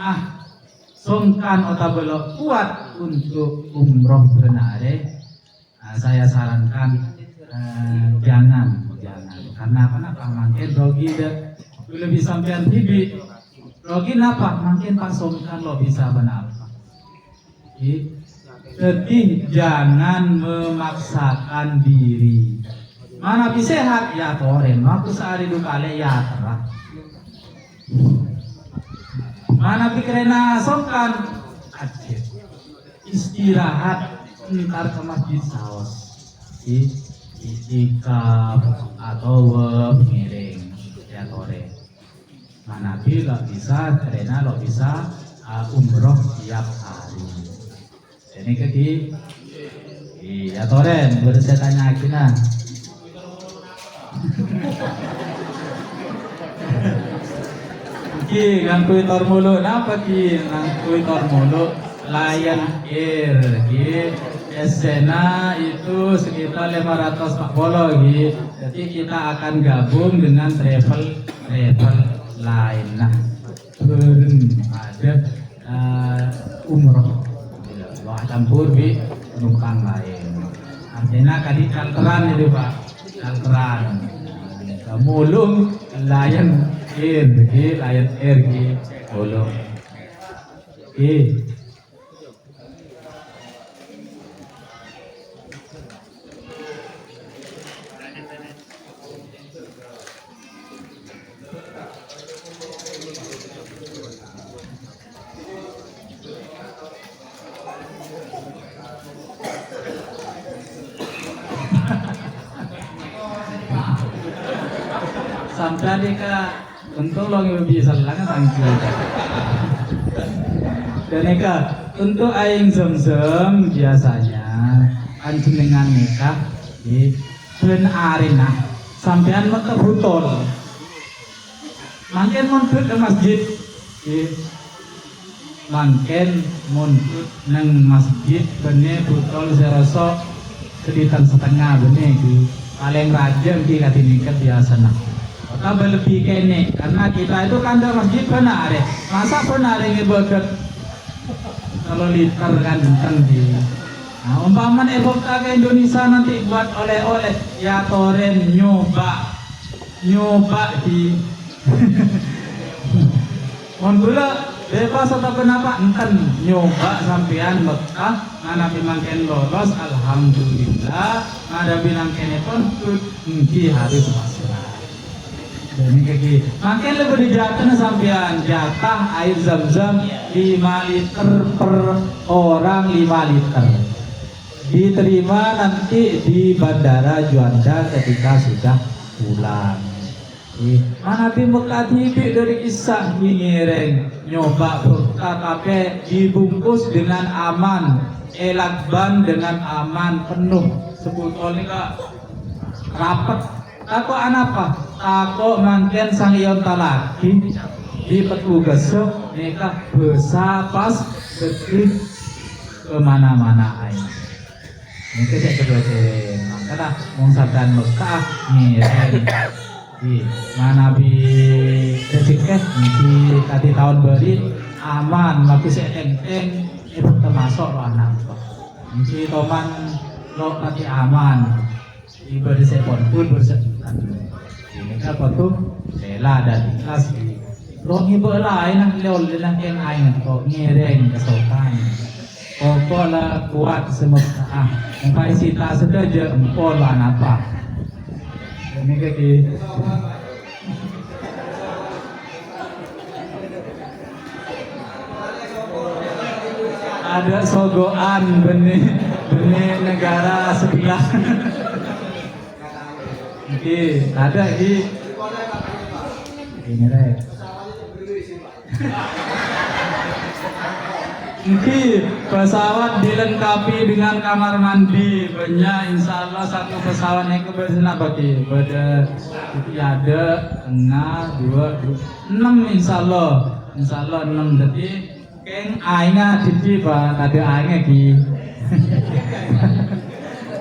songkan otabelo kuat untuk umroh benare. Saya sarankan jangan karena apa mungkin rogi lebih sampean hibi rogi napa makin pasongkan lo bisa benar. Jadi jangan memaksakan diri. Mana bisa sehat ya toren, waktu sehari dukale ya terah. Mana pikirin songkan aja istirahat ntar ke masjid saos. Itikaf atau ngiring ya toren. Mana lo bisa karena lo bisa umroh tiap hari. Ini kaki, iya toren, baru saya tanya Akina. Ki ngangkui tor mulu, napa ki ngangkui tor mulu? Lion Air, ki Esena itu sekitar 540 ki. Jadi kita akan gabung dengan travel lain. Nah, ada umroh. Wah campur bi penumpang lain. Artinya kadi kalteran itu Pak, kalteran. Mulung Lion Air, Lion Air mulung. Sampai deka untuk lo bisa langan tangki. Dan eka untuk aing Zem-Zem biasanya panjenengan nikah di ben arena sampean meke butol. Mangken muntut ke masjid. Mangken muntut nang masjid bene butol serosok seditan setengah bene di paling rajin di katinikat biasa nah. Tambah lebih kene karena kita itu kan ada masjid benar ya. Masa benar ini beget kalau liter kan di. Nah, umpaman Evoka ke Indonesia nanti buat oleh-oleh ya toren nyoba di mohon gula bebas atau kenapa enten nyoba sampean Mekah nganapi mangken lolos alhamdulillah ngadapi mangkene pun mungkin harus pasrah. Jadi kaki, makin lebih dijatah sampean jatah air Zam-Zam 5 liter per orang 5 liter. Diterima nanti di Bandara Juanda ketika sudah pulang. Mana Mekah TV dari kisah ngiring nyoba KKP dibungkus dengan aman elakban dengan aman penuh sebetulnya kak rapat. Tako anapa? Tako mangken sang iyon talaki di petugas mereka besar pas detik kemana-mana aja. Ini saya kedua sering, makanya mau sabdan Mekah ngirim di mana bi detiknya di tadi tahun beri aman, tapi saya teng itu termasuk lo anak. Mesti toman lo tadi aman, ibadah saya pun bersebutan. Ini kan waktu bela dan ikhlas. Lo ngibel lain nak lewat dengan yang lain kok ngereng kesokan. Pokoknya kuat semua. Sampai sita sedaja empol apa. Ini kaki. Ada sogoan benih negara sebelah. Oke, ada di ini deh. Mungkin pesawat dilengkapi dengan kamar mandi banyak, insya Allah satu pesawat naik ke bersama bagi pada ada tengah 2, 6 insya Allah 6 jadi keng aingnya jadi pak ada aingnya ki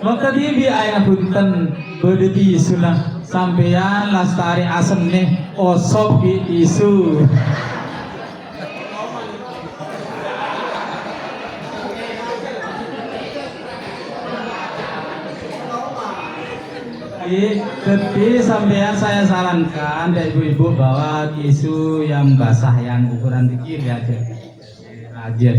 lo tadi bi aingnya punten berdeti isu lah sampean lastari asem nih osop ki isu. Jadi sampean saya sarankan dari ibu-ibu bawa tisu yang basah yang ukuran kecil ya aja.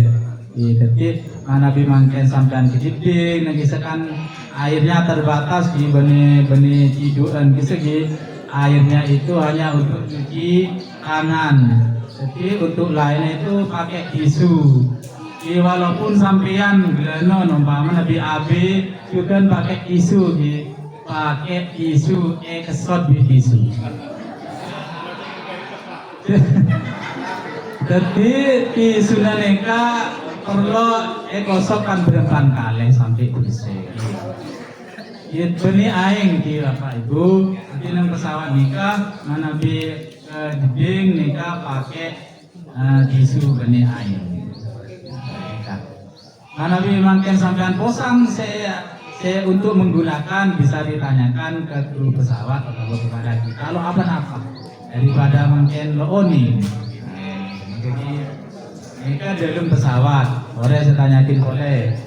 Jadi mana bimangken sampean kecil, nangisakan airnya terbatas di benih tiduran kisegi airnya itu hanya untuk cuci tangan. Jadi untuk lainnya itu pakai tisu. Walaupun sampean gelano umpama nabi AB juga pakai tisu gitu. Pakai tisu kesot di tisu. Jadi tisu neka perlu kosok kan berempat kali sampai bersih. Itu benih aing di bapak ibu. Nanti nang pesawat nikah mana bi jeding nikah pakai tisu benih aing. Mana bi makin sampean posang saya untuk menggunakan bisa ditanyakan ke kru pesawat atau kepada kita kalau apa daripada mungkin lo oni. Jadi mereka dalam pesawat boleh saya tanyakin boleh.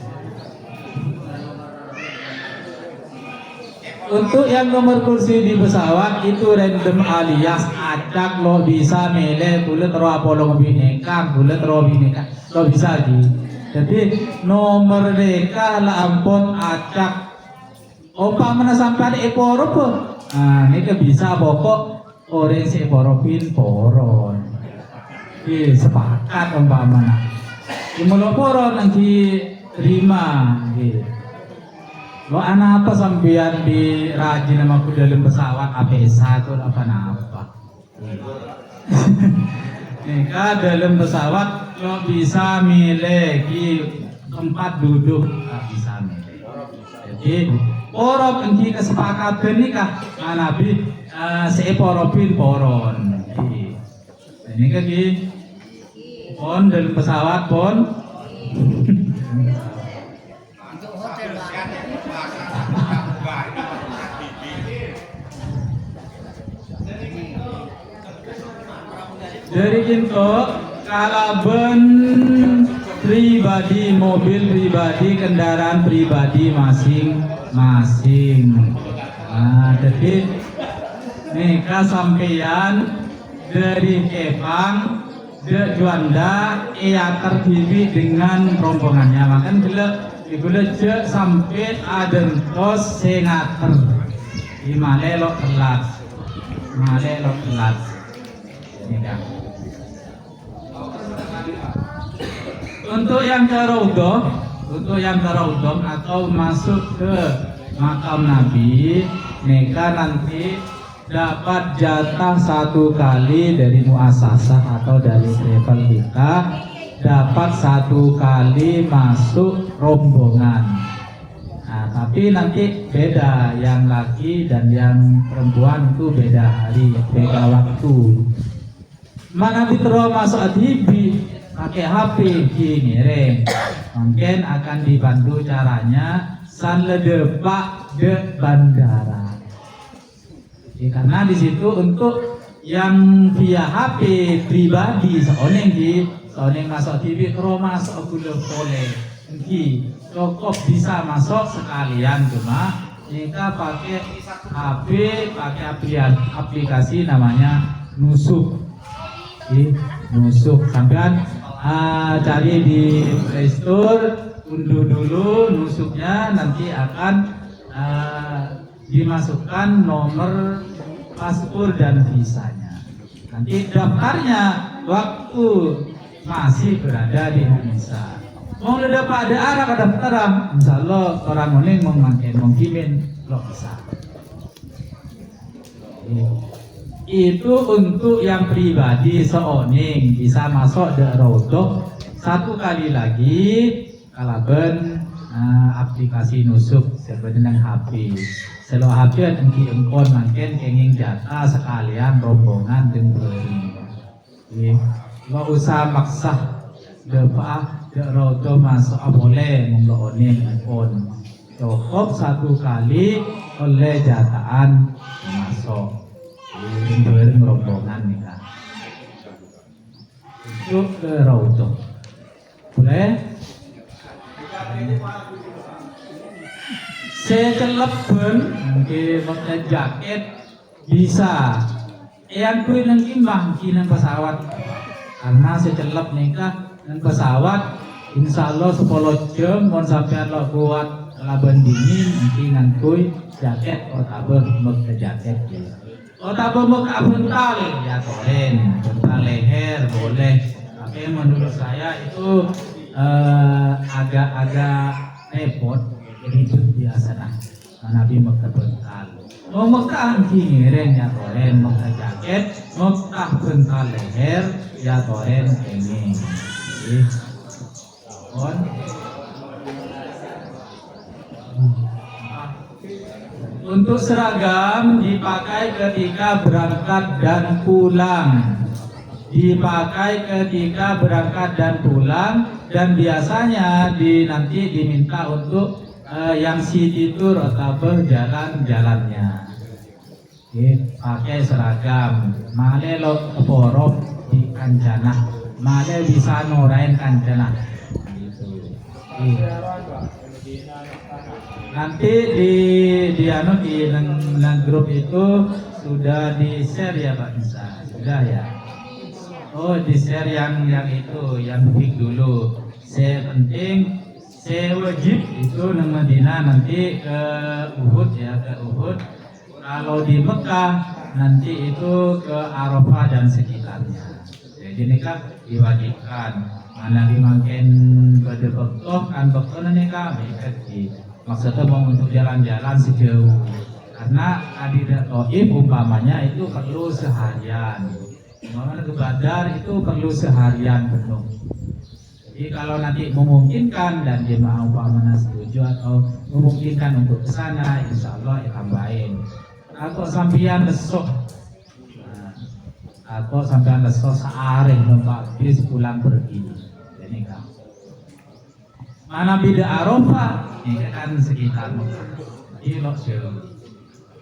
Untuk yang nomor kursi di pesawat itu random alias acak lo bisa milih boleh terus apa lo bineka boleh terus bineka lo bisa di. Jadi nomor mereka lah ampun acak opa mana sampai eporo po. Nah ini bisa pokok orang seporopin poron. Di sepakat umpamanya. Di mulut poron nanti terima. Lo anak apa sampean di rajin sama aku dalam pesawat APS1 apa apa. Jika dalam pesawat lo bisa milih tempat duduk bisa milih. Jadi porop engki kesepakatan nikah nabi seporopin poron. Ini kaki pon dalam pesawat pon. Dari itu kalaben pribadi, mobil pribadi, kendaraan pribadi masing-masing. Nah, jadi nikah sampean dari Kepang de Juanda terdiri dengan rombongannya. Makan bila je sampai ada kos sengater di malelo telat. Untuk yang Raudhah atau masuk ke makam Nabi, mereka nanti dapat jatah 1 kali dari muasasah atau dari travel kita dapat 1 kali masuk rombongan. Nah, tapi nanti beda, yang laki dan yang perempuan itu beda hari, beda waktu. Mana terus masuk TV pakai HP ngirim, mungkin akan dibantu caranya sanledepak de bandara. Karena di situ untuk yang via HP pribadi seoneng masuk TV terus masuk gula boleh, cukup bisa masuk sekalian, cuma jika pakai HP pakai aplikasi namanya Nusuk. Nusuk sampean cari di Play Store, unduh dulu Nusuknya, nanti akan dimasukkan nomor paspor dan visanya. Nanti daftarnya waktu masih berada di Indonesia. Mau udah pada arah daftaran, insya Allah orang ini mengkimin lo bisa. Itu untuk yang pribadi seoning bisa masuk de rodo 1 kali lagi kalaben aplikasi Nusuk sebenarnya HP. Selo HP engki engkon mungkin kenging jatah sekalian rombongan jeung beri. Nggak usah maksa de rodo masuk boleh monggo oning engkon. Cukup 1 kali oleh jatahan masuk. Ini rombongan nih kan. Untuk ke rodo. Boleh? Seceleben mungkin pakai jaket bisa. Yang kuwi nang imbang kinang pesawat. Karena secelep nikah nang pesawat insyaallah 10 jam mon sampean lo kuat laban dingin mungkin nang kuwi jaket otabeh mek jaket. Otabeh mek bental ya toren, bental leher boleh. Tapi menurut saya itu agak-agak repot. Itu biasa lah. Nabi Mekah bental. Mau Mekah ngiring ya toren Mekah jaket, Mekah bental leher ya toren kenging. Untuk seragam dipakai ketika berangkat dan pulang. Dipakai ketika berangkat dan pulang, dan biasanya nanti diminta untuk yang city tour atau jalan-jalannya. Pakai seragam. Male lo borok di kancana, male bisa norain kancana. Nanti di grup itu sudah di share ya Pak Nisa, sudah ya. Oh di share yang itu, yang big dulu. Saya penting, saya wajib itu nang Madinah nanti ke Uhud ya, ke Uhud. Kalau di Mekah nanti itu ke Arafah dan sekitarnya. Jadi ini kan diwajibkan. Mana dimakan pada bektoh kan bektoh nanti kami maksudnya mau untuk jalan-jalan sejauh. Karena kandidat Toib umpamanya itu perlu seharian. Umpamanya ke Badar itu perlu seharian penuh. Jadi kalau nanti memungkinkan dan jemaah umpamanya setuju atau memungkinkan untuk ke sana, insya Allah ya tambahin. Atau sampean besok, atau sampean besok sehari numpak bis pulang pergi. Ini kan. Mana beda Arafah? Ini kan sekitar kilo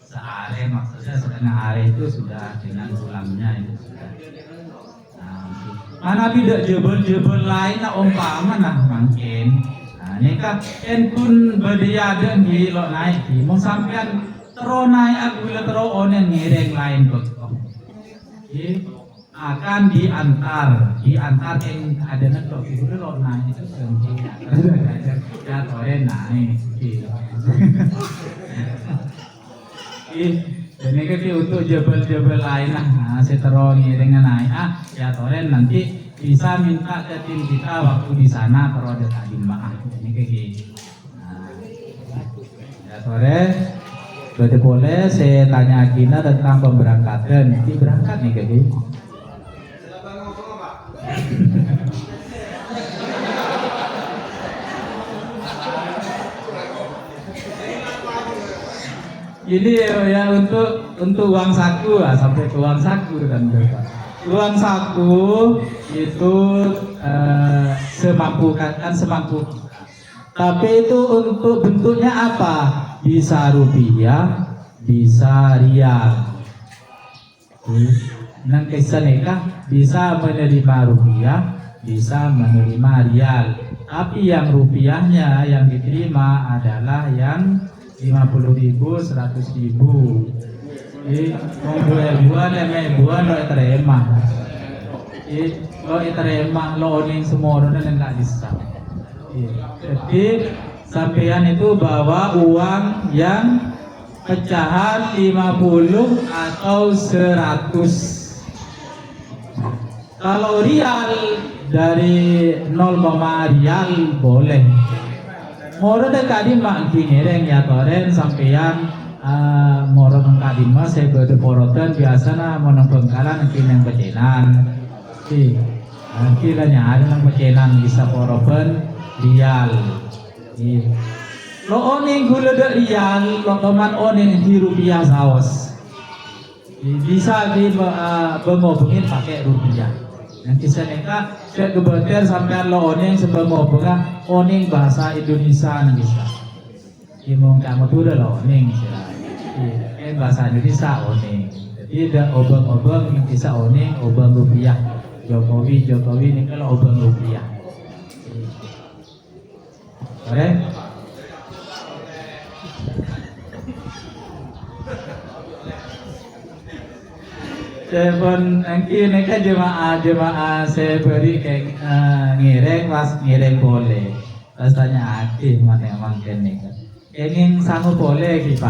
sehari, maksudnya setengah hari itu sudah dengan pulangnya itu sudah. Mana beda jebel-jebel lain nak umpama nah mungkin. Nah ini kan pun berdiada kilo naik, mau sampean terus naik aku bila terus onen ngiring lain betul. Akan diantar yang ada nekok itu lo naik itu sendiri. Ya toren naik. Ini kan untuk jebel-jebel lain nah setelah ngiringnya naik ya toren nanti bisa minta ke tim kita waktu di sana terus ada tadi maaf ini kayak gini. Ya toren berarti boleh saya tanya Akina tentang pemberangkatan. Nanti berangkat nih kayak gini. Ini ya untuk uang saku lah, sampai ke uang saku dan uang saku itu semampu kan semampu. Tapi itu untuk bentuknya apa? Bisa rupiah, bisa rial. Nang kisah nikah bisa menerima rupiah, bisa menerima rial. Tapi yang rupiahnya yang diterima adalah yang 50.000, 100.000. Jadi buan lo terima. Lo terima lo oning semua orang dan nggak bisa. Jadi sampean itu bawa uang yang pecahan 50 atau 100. Kalau rial dari 0, rial boleh. Moro dekadi mak ngereng ya toren sampean moro mengkadima saya berde porotan biasana monong pengkalan kineng pecenan. Kiranya ada nang pecenan bisa poropen rial. Lo oning gula de rial, lo teman oning di rupiah saos. Bisa di pengobongin pakai rupiah. Yang kisah neka saya kebetulan sampai lo oning sebelum ngobongnya oning bahasa Indonesia nih bisa. Imong kamu tuh udah lo oning sih. Kan bahasa Indonesia oning. Jadi ada obeng-obeng yang bisa oning, obeng rupiah. Jokowi ini kalau obeng rupiah. Oke? Sebon angki neka jemaah saya beri kayak ngiring boleh. Rasanya aktif mana emang neka. Ingin sanggup boleh kita.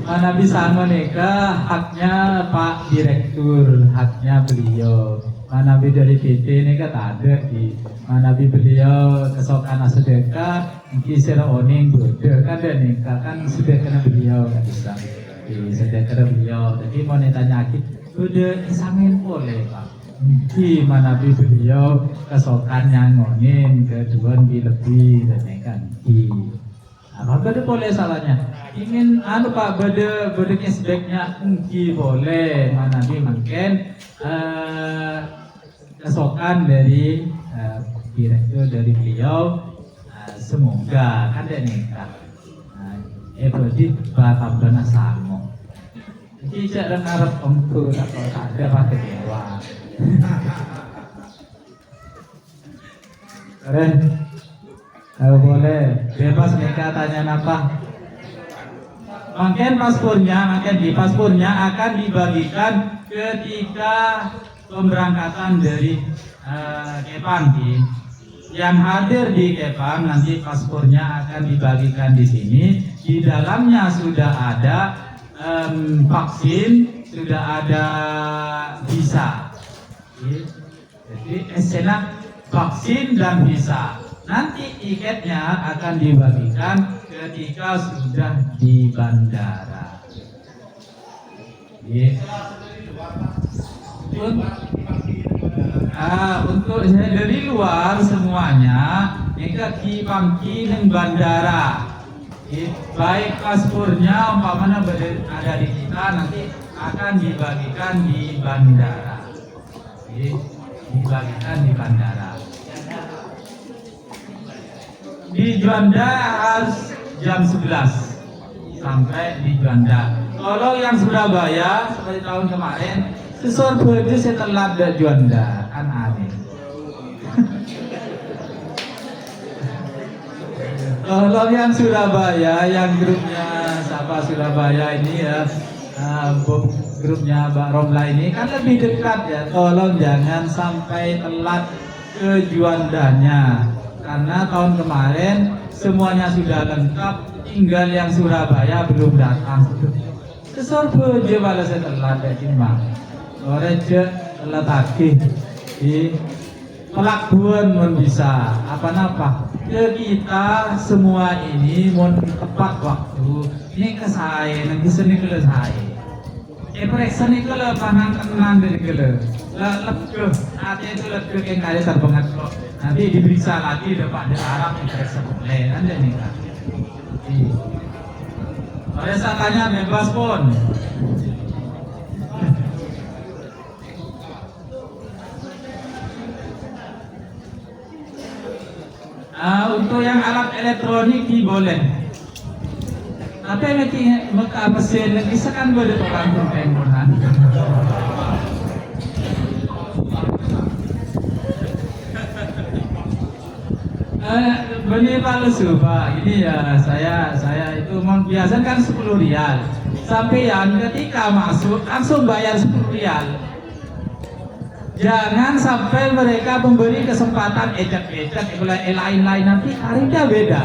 Mana bisa neka haknya Pak Direktur, haknya beliau. Mana dari PT neka tak ada di. Mana beliau kesokan sedekah, kisah oning berde kan dan neka kan sedekah beliau kan bisa. Sedekah beliau, jadi mau ditanya udah isangin boleh Pak. Di mana beliau kesokannya ngonin kedua lebih dan kan di apa beda boleh salahnya. Ingin Pak beda cashbacknya mungkin boleh mana mungkin kesokan dari direktur dari beliau semoga kan dan nikah. Berarti batam dana sama. Tidak ada ngarep untuk atau ada pakai dewa. Keren. Kalau boleh bebas nikah tanya apa. Mungkin di paspornya akan dibagikan ketika pemberangkatan dari Kepang. Yang hadir di Kepang nanti paspornya akan dibagikan di sini. Di dalamnya sudah ada vaksin, sudah ada visa. Jadi esena vaksin dan visa. Nanti tiketnya akan dibagikan ketika sudah di bandara. Untuk dari luar semuanya, mereka kipangki neng bandara. Baik paspornya umpamanya ada di kita nanti akan dibagikan di bandara. Dibagikan di bandara. Di Juanda harus jam 11 sampai di Juanda. Kalau yang Surabaya seperti tahun kemarin, sesuatu baju saya telat dari Juanda kan aneh. Kalau yang Surabaya, yang grupnya Sapa Surabaya ini ya, grupnya Mbak Romla ini kan lebih dekat ya. Tolong jangan sampai telat ke Juandanya, karena tahun kemarin semuanya sudah lengkap, tinggal yang Surabaya belum datang. Kesorbo je balas telat ya cuma, orang je telat lagi di pelabuhan pun bisa apa-apa. Kita semua ini mau tepat waktu ini ke saya nanti seni ke saya periksa nih kalau panang tenang dari kalau lebih artinya itu lebih yang kali terbanget kok nanti diperiksa lagi depan di Arab periksa boleh anda nih kan Saya tanya bebas pun. Untuk yang alat elektronik boleh. Tapi nanti maka mesin lagi sekan boleh orang penggunaan. Benih palsu Pak, ini ya saya itu membiasakan 10 rial. Sampean ketika masuk langsung bayar 10 rial. Jangan sampai mereka memberi kesempatan ecek-ecek lain-lain nanti tarifnya beda.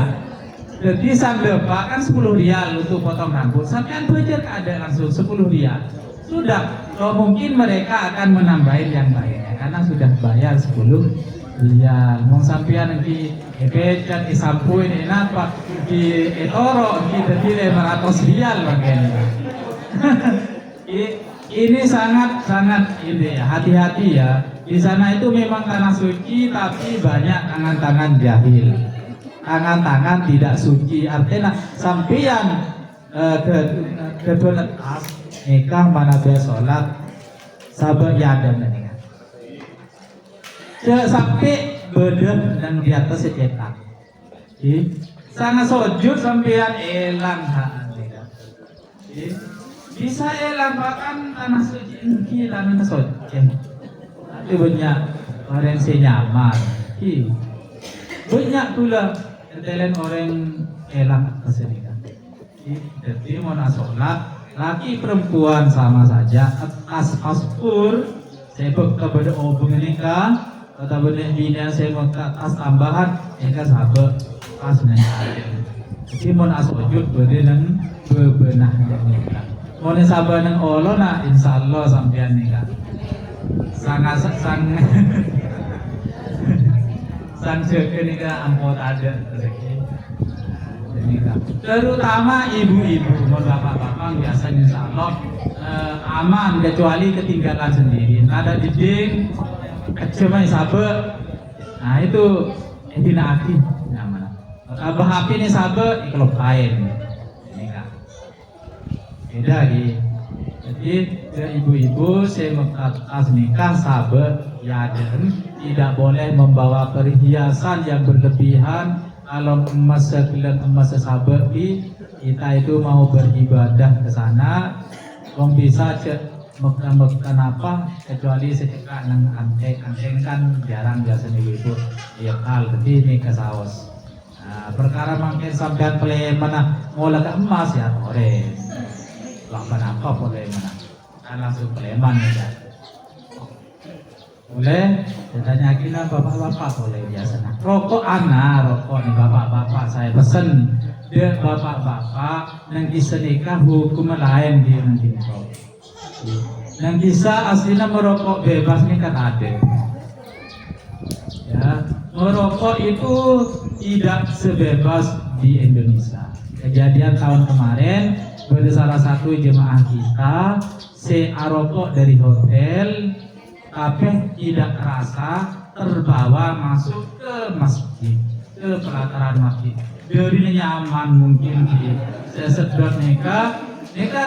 Jadi sang lepak kan 10 rial untuk potong rambut. Sampean bejer ada langsung 10 rial. Sudah, mungkin mereka akan menambahin yang lainnya karena sudah bayar 10 rial. Mau sampean nanti ecek disampu ini apa di etoro di 500 rial bagaimana. Ini sangat ini ya, hati-hati ya. Di sana itu memang tanah suci tapi banyak tangan-tangan jahil. Tangan-tangan tidak suci. Artinya sampeyan ke netas nikah mana be salat sabar ya ada nikah. Sampai beden dan di atas cetak. Sana sujud sampeyan elang nikah. Bisa elang bahkan tanah suci ini tanah suci. Tapi banyak orang senyaman. Banyak pula telen orang elang kesenikan. Jadi mau sholat laki perempuan sama saja. Aspur sebab kepada obeng nikah kata benar bina saya mau atas tambahan nikah sahabat pas nanti. Jadi mau sujud berdenen bebenah dan nikah. Mau sabar nang Allah nak insyaallah sampean nikah. Sangat sang jaga nikah ampun ada nikah. Terutama ibu-ibu, mau bapak-bapak biasanya insyaallah aman kecuali ketinggalan sendiri. Ada dinding cuma sabar. Nah itu intinya aki nyaman. Abah api ini sabar iklop kain. Beda gitu. Jadi ibu-ibu saya atas nikah sabar ya dan tidak boleh membawa perhiasan yang berlebihan. Kalau emas sekilan emas sabar kita itu mau beribadah ke sana, bisa makan apa kecuali secekak nang anteng kan jarang biasa ibu-ibu ya kal jadi nikah saus. Nah, perkara mungkin sampean play mana mau laga emas ya ore. Lapan apa boleh mana? Kan langsung Sleman ya. Boleh? Ditanya kita bapak-bapak boleh biasa. Rokok rokok nih bapak-bapak saya pesen. Dia bapak-bapak yang bisa nikah hukum lain dia nanti rokok. Yang bisa aslinya merokok bebas nih kan ada. Ya, merokok itu tidak sebebas di Indonesia. Kejadian tahun kemarin pada salah satu jemaah kita rokok dari hotel tapi tidak terasa terbawa masuk ke masjid, ke pelataran masjid. Dari nyaman mungkin di sesedot nikah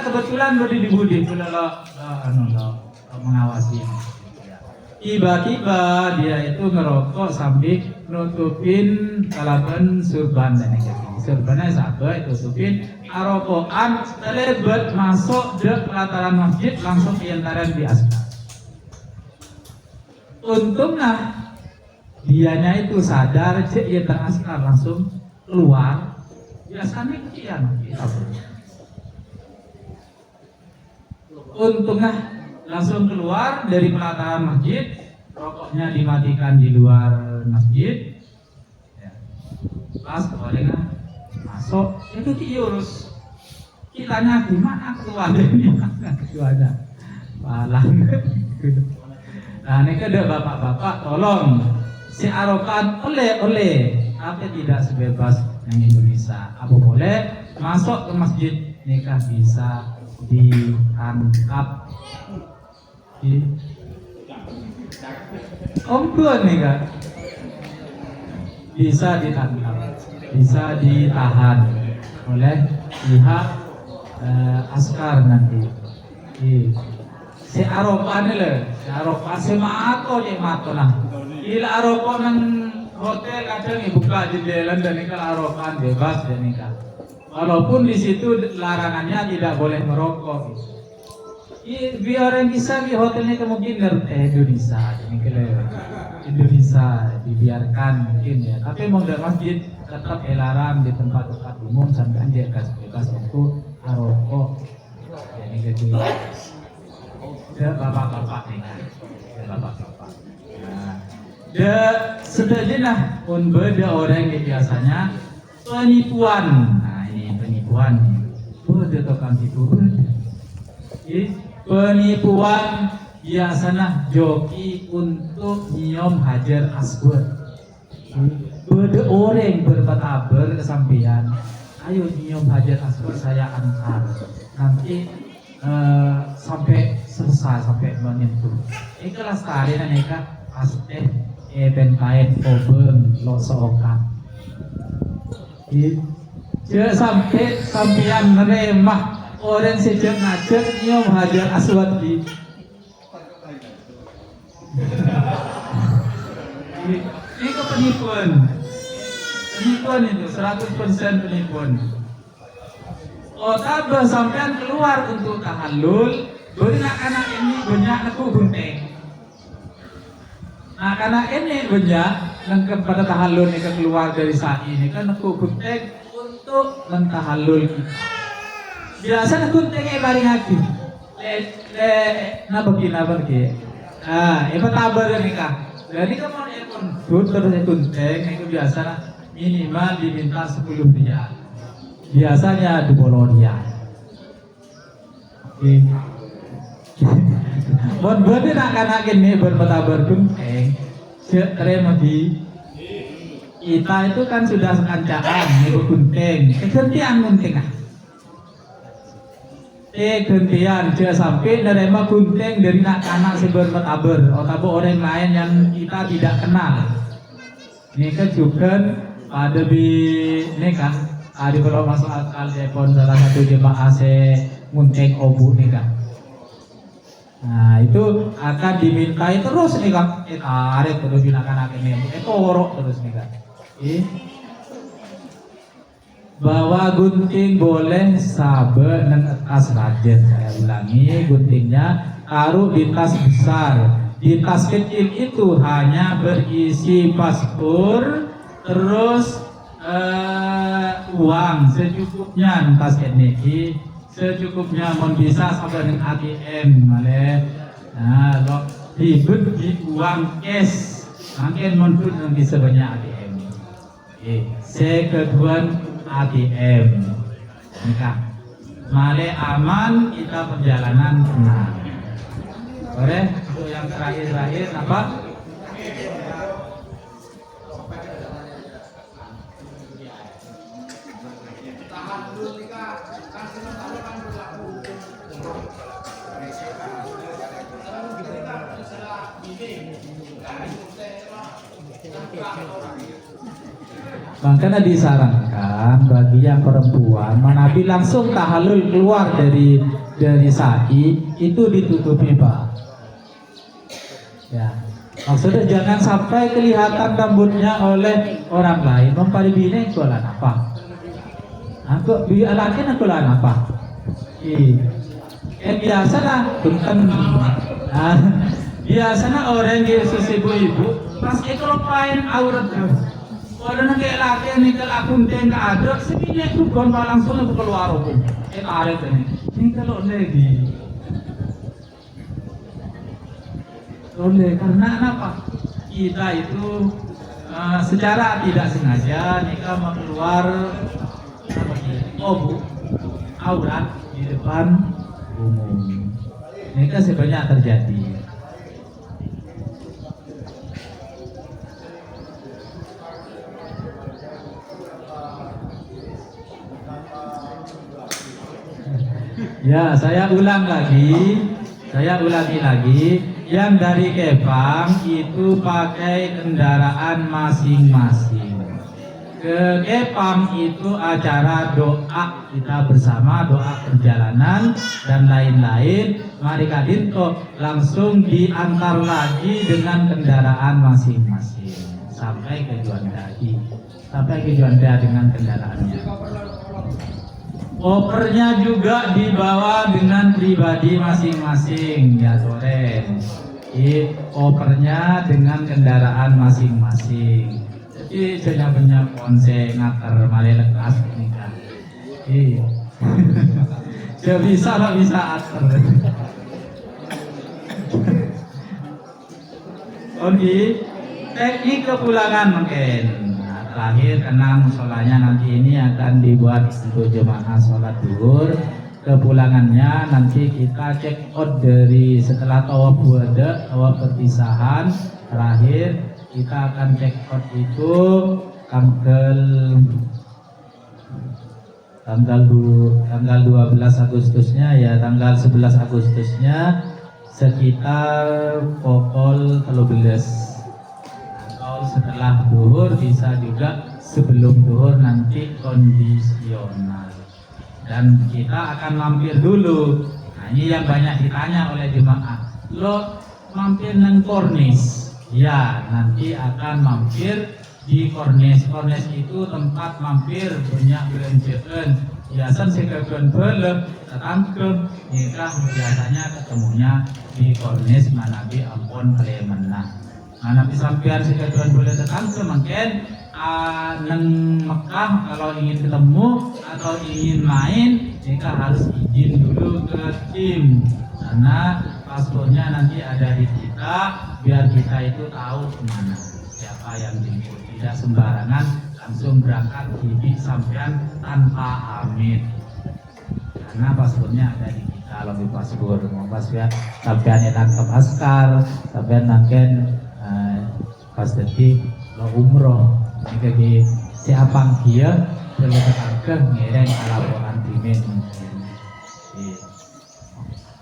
kebetulan berdiri di budi kalau mengawasi. Tiba-tiba dia itu ngerokok sambil nutupin kalaban surban dan negatif. Surbannya sahabat tutupin arokokan terlebet masuk ke pelataran masjid langsung diantaran di askar. Untungnya dianya itu sadar cek ia teraskar langsung keluar. Biasanya kian untungnya langsung keluar dari pelataran masjid, rokoknya dimatikan di luar masjid. Pas orangnya masuk itu diurus. Kitanya gimana keluar ini? Keluarnya palang. Nah ini ada bapak-bapak tolong si arokan oleh tapi tidak sebebas yang Indonesia. Apa boleh masuk ke masjid nikah bisa ditangkap di ompun nikah bisa ditangkap, bisa ditahan oleh pihak askar nanti. Si Aropa ni le, si Aropa si mato ni mato lah. Ila Aropa nang hotel kadang buka jendela dan nikah Aropa bebas dan nikah. Walaupun di situ larangannya tidak boleh merokok. Biar orang bisa di hotelnya kemungkinan Indonesia, jadi kalau Indonesia dibiarkan mungkin ya. Tapi mau di masjid tetap larang di tempat-tempat umum sampai dia bebas untuk merokok. Jadi gitu. Ya bapak-bapak nih, ya bapak-bapak. Nah, ya sebenarnya pun beda orang yang biasanya penipuan. Nah ini penipuan. Beda tukang tipu. Penipuan biasanya joki untuk nyium hajar aswad. Beda orang berpataber kesampian. Ayo nyium hajar aswad saya antar. Nanti sampai selesai sampai menyentuh. Ikalah sekali naneka pasti bentain oben lo seokan. Jangan sampai sampian neremah orang sejak ngajak nyium hajar aswad di. Ini penipuan. Penipuan itu 100% penipuan. Tabah sampean keluar untuk tahallul, beri anak ini banyak aku gunting. Nah karena ini banyak lengkap pada tahallul ini keluar dari saat ini kan aku gunting untuk tahallul kita. Biasa aku gunting baring lagi. Napa pergi? Apa tabar nikah. Jadi kamu pun terus gunting itu biasa minimal diminta 10 riyal. Biasanya 20 riyal. Bon berarti nak kanak ini berpetabar gunting. Terima di kita itu kan sudah sekancaan nih gunting. Gantian gunting ah. Gantian dia sampai nerima gunting dari nak kanak si berpetabar atau orang lain yang kita tidak kenal. Ini kan juga ada di ini kan. Ada kalau masuk akal telepon salah satu jemaah gunting obu nih kan. Nah itu akan dimintai terus nih kan. Tarik terus binakan ini. Torok terus nih kan. Bahwa gunting boleh sabe dan tas rajin. Saya ulangi guntingnya taruh di tas besar. Di tas kecil itu hanya berisi paspor terus uang secukupnya tas ini secukupnya mau bisa sampai dengan ATM malah nah ribet di uang cash makin muncul nanti sebanyak ATM sekeduan ATM nikah malah aman kita perjalanan tenang. Boleh untuk yang terakhir apa? Makanya disarankan bagi yang perempuan Nabi langsung tahallul keluar dari sa'i itu ditutupi Pak. Ya, maksudnya jangan sampai kelihatan rambutnya oleh orang lain. Mempari bini kualan apa? Aku biarkan aku lan apa? Biasa lah, punten. Biasanya orang Yesus ibu-ibu pas kalau main aurat kalau nanti laki ni kalau gunting ke ada, sebenarnya itu bukan langsung aku keluar aku. Tarik ini kalau lagi. Oleh karena apa? Kita itu secara tidak sengaja nikah keluar aurat di depan umum. Nikah sebanyak terjadi. Ya, saya ulangi lagi. Yang dari Kepang itu pakai kendaraan masing-masing. ke EPAM itu acara doa kita bersama, doa perjalanan dan lain-lain. Mari kadinto langsung diantar lagi dengan kendaraan masing-masing sampai ke Juanda dengan kendaraannya. Kopernya juga dibawa dengan pribadi masing-masing ya Toren. Kopernya dengan kendaraan masing-masing. Jadi banyak konse ngater male lekas ini kan. Iya. bisa ater. Oke, teknik kepulangan mungkin. Terakhir karena musolanya nanti ini akan dibuat untuk jemaah sholat zuhur. Kepulangannya nanti kita check out dari setelah tawaf wada, tawaf perpisahan terakhir kita akan check out itu tanggal 12 Agustusnya ya, tanggal 11 Agustusnya sekitar pukul 13. Setelah duhur bisa juga sebelum duhur nanti kondisional dan kita akan mampir dulu. Nah ini yang banyak ditanya oleh jemaah, lo mampir neng kornis ya, nanti akan mampir di kornis. Kornis itu tempat mampir banyak belanjaan biasa sekekan belek tetangkem nikah biasanya ketemunya di kornis Manabi Ampon Kalemenang. Nabi sampean sekeduan boleh tetangke mungkin neng Mekah kalau ingin ketemu atau ingin main jika harus izin dulu ke tim karena paspornya nanti ada di kita biar kita itu tahu kemana siapa yang jemput, tidak sembarangan langsung berangkat hidup sampean tanpa amit karena paspornya ada di kita. Lebih paspor mau paspor sampean yang tangkap askar sampean nangken pas detik lo umroh ini kaki siapang kia perlu ketangkeh ngereng laporan timin.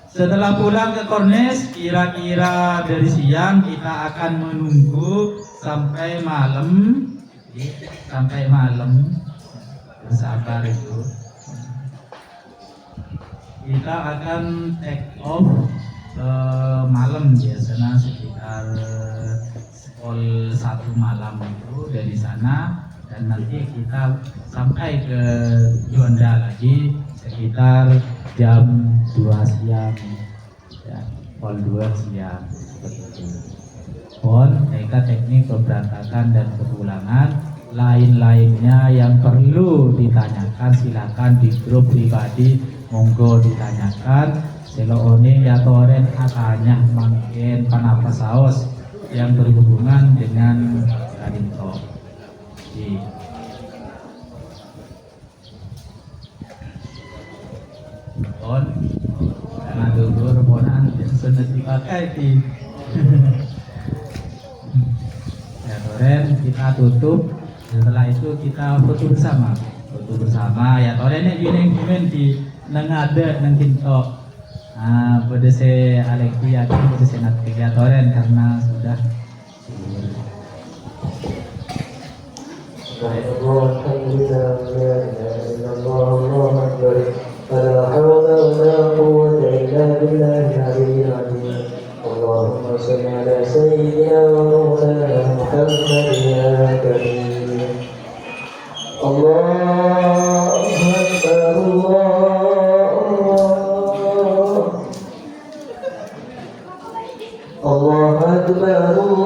Setelah pulang ke Kornes kira-kira dari siang kita akan menunggu sampai malam bersabar itu kita akan take off malam biasanya sekitar pukul 1 malam itu dari sana dan nanti kita sampai ke Juanda lagi sekitar jam 2 siang ya, pukul 2 siang seperti itu. Mereka teknik keberangkatan dan kepulangan lain-lainnya yang perlu ditanyakan silakan di grup pribadi monggo ditanyakan. Selo one ya toren atanya makin panapas saos yang berhubungan dengan Kadinto. Karena dulu reponan sudah dipakai di. Ya toren kita tutup. Setelah itu kita foto bersama. Ya torennya gini di nengade neng Kinto. Pada saya Aleki atau pada saya nak toren karena sudah Allahumma shalli ala sayyidina wa maulana Muhammad ya karim. Allahu akbar Allah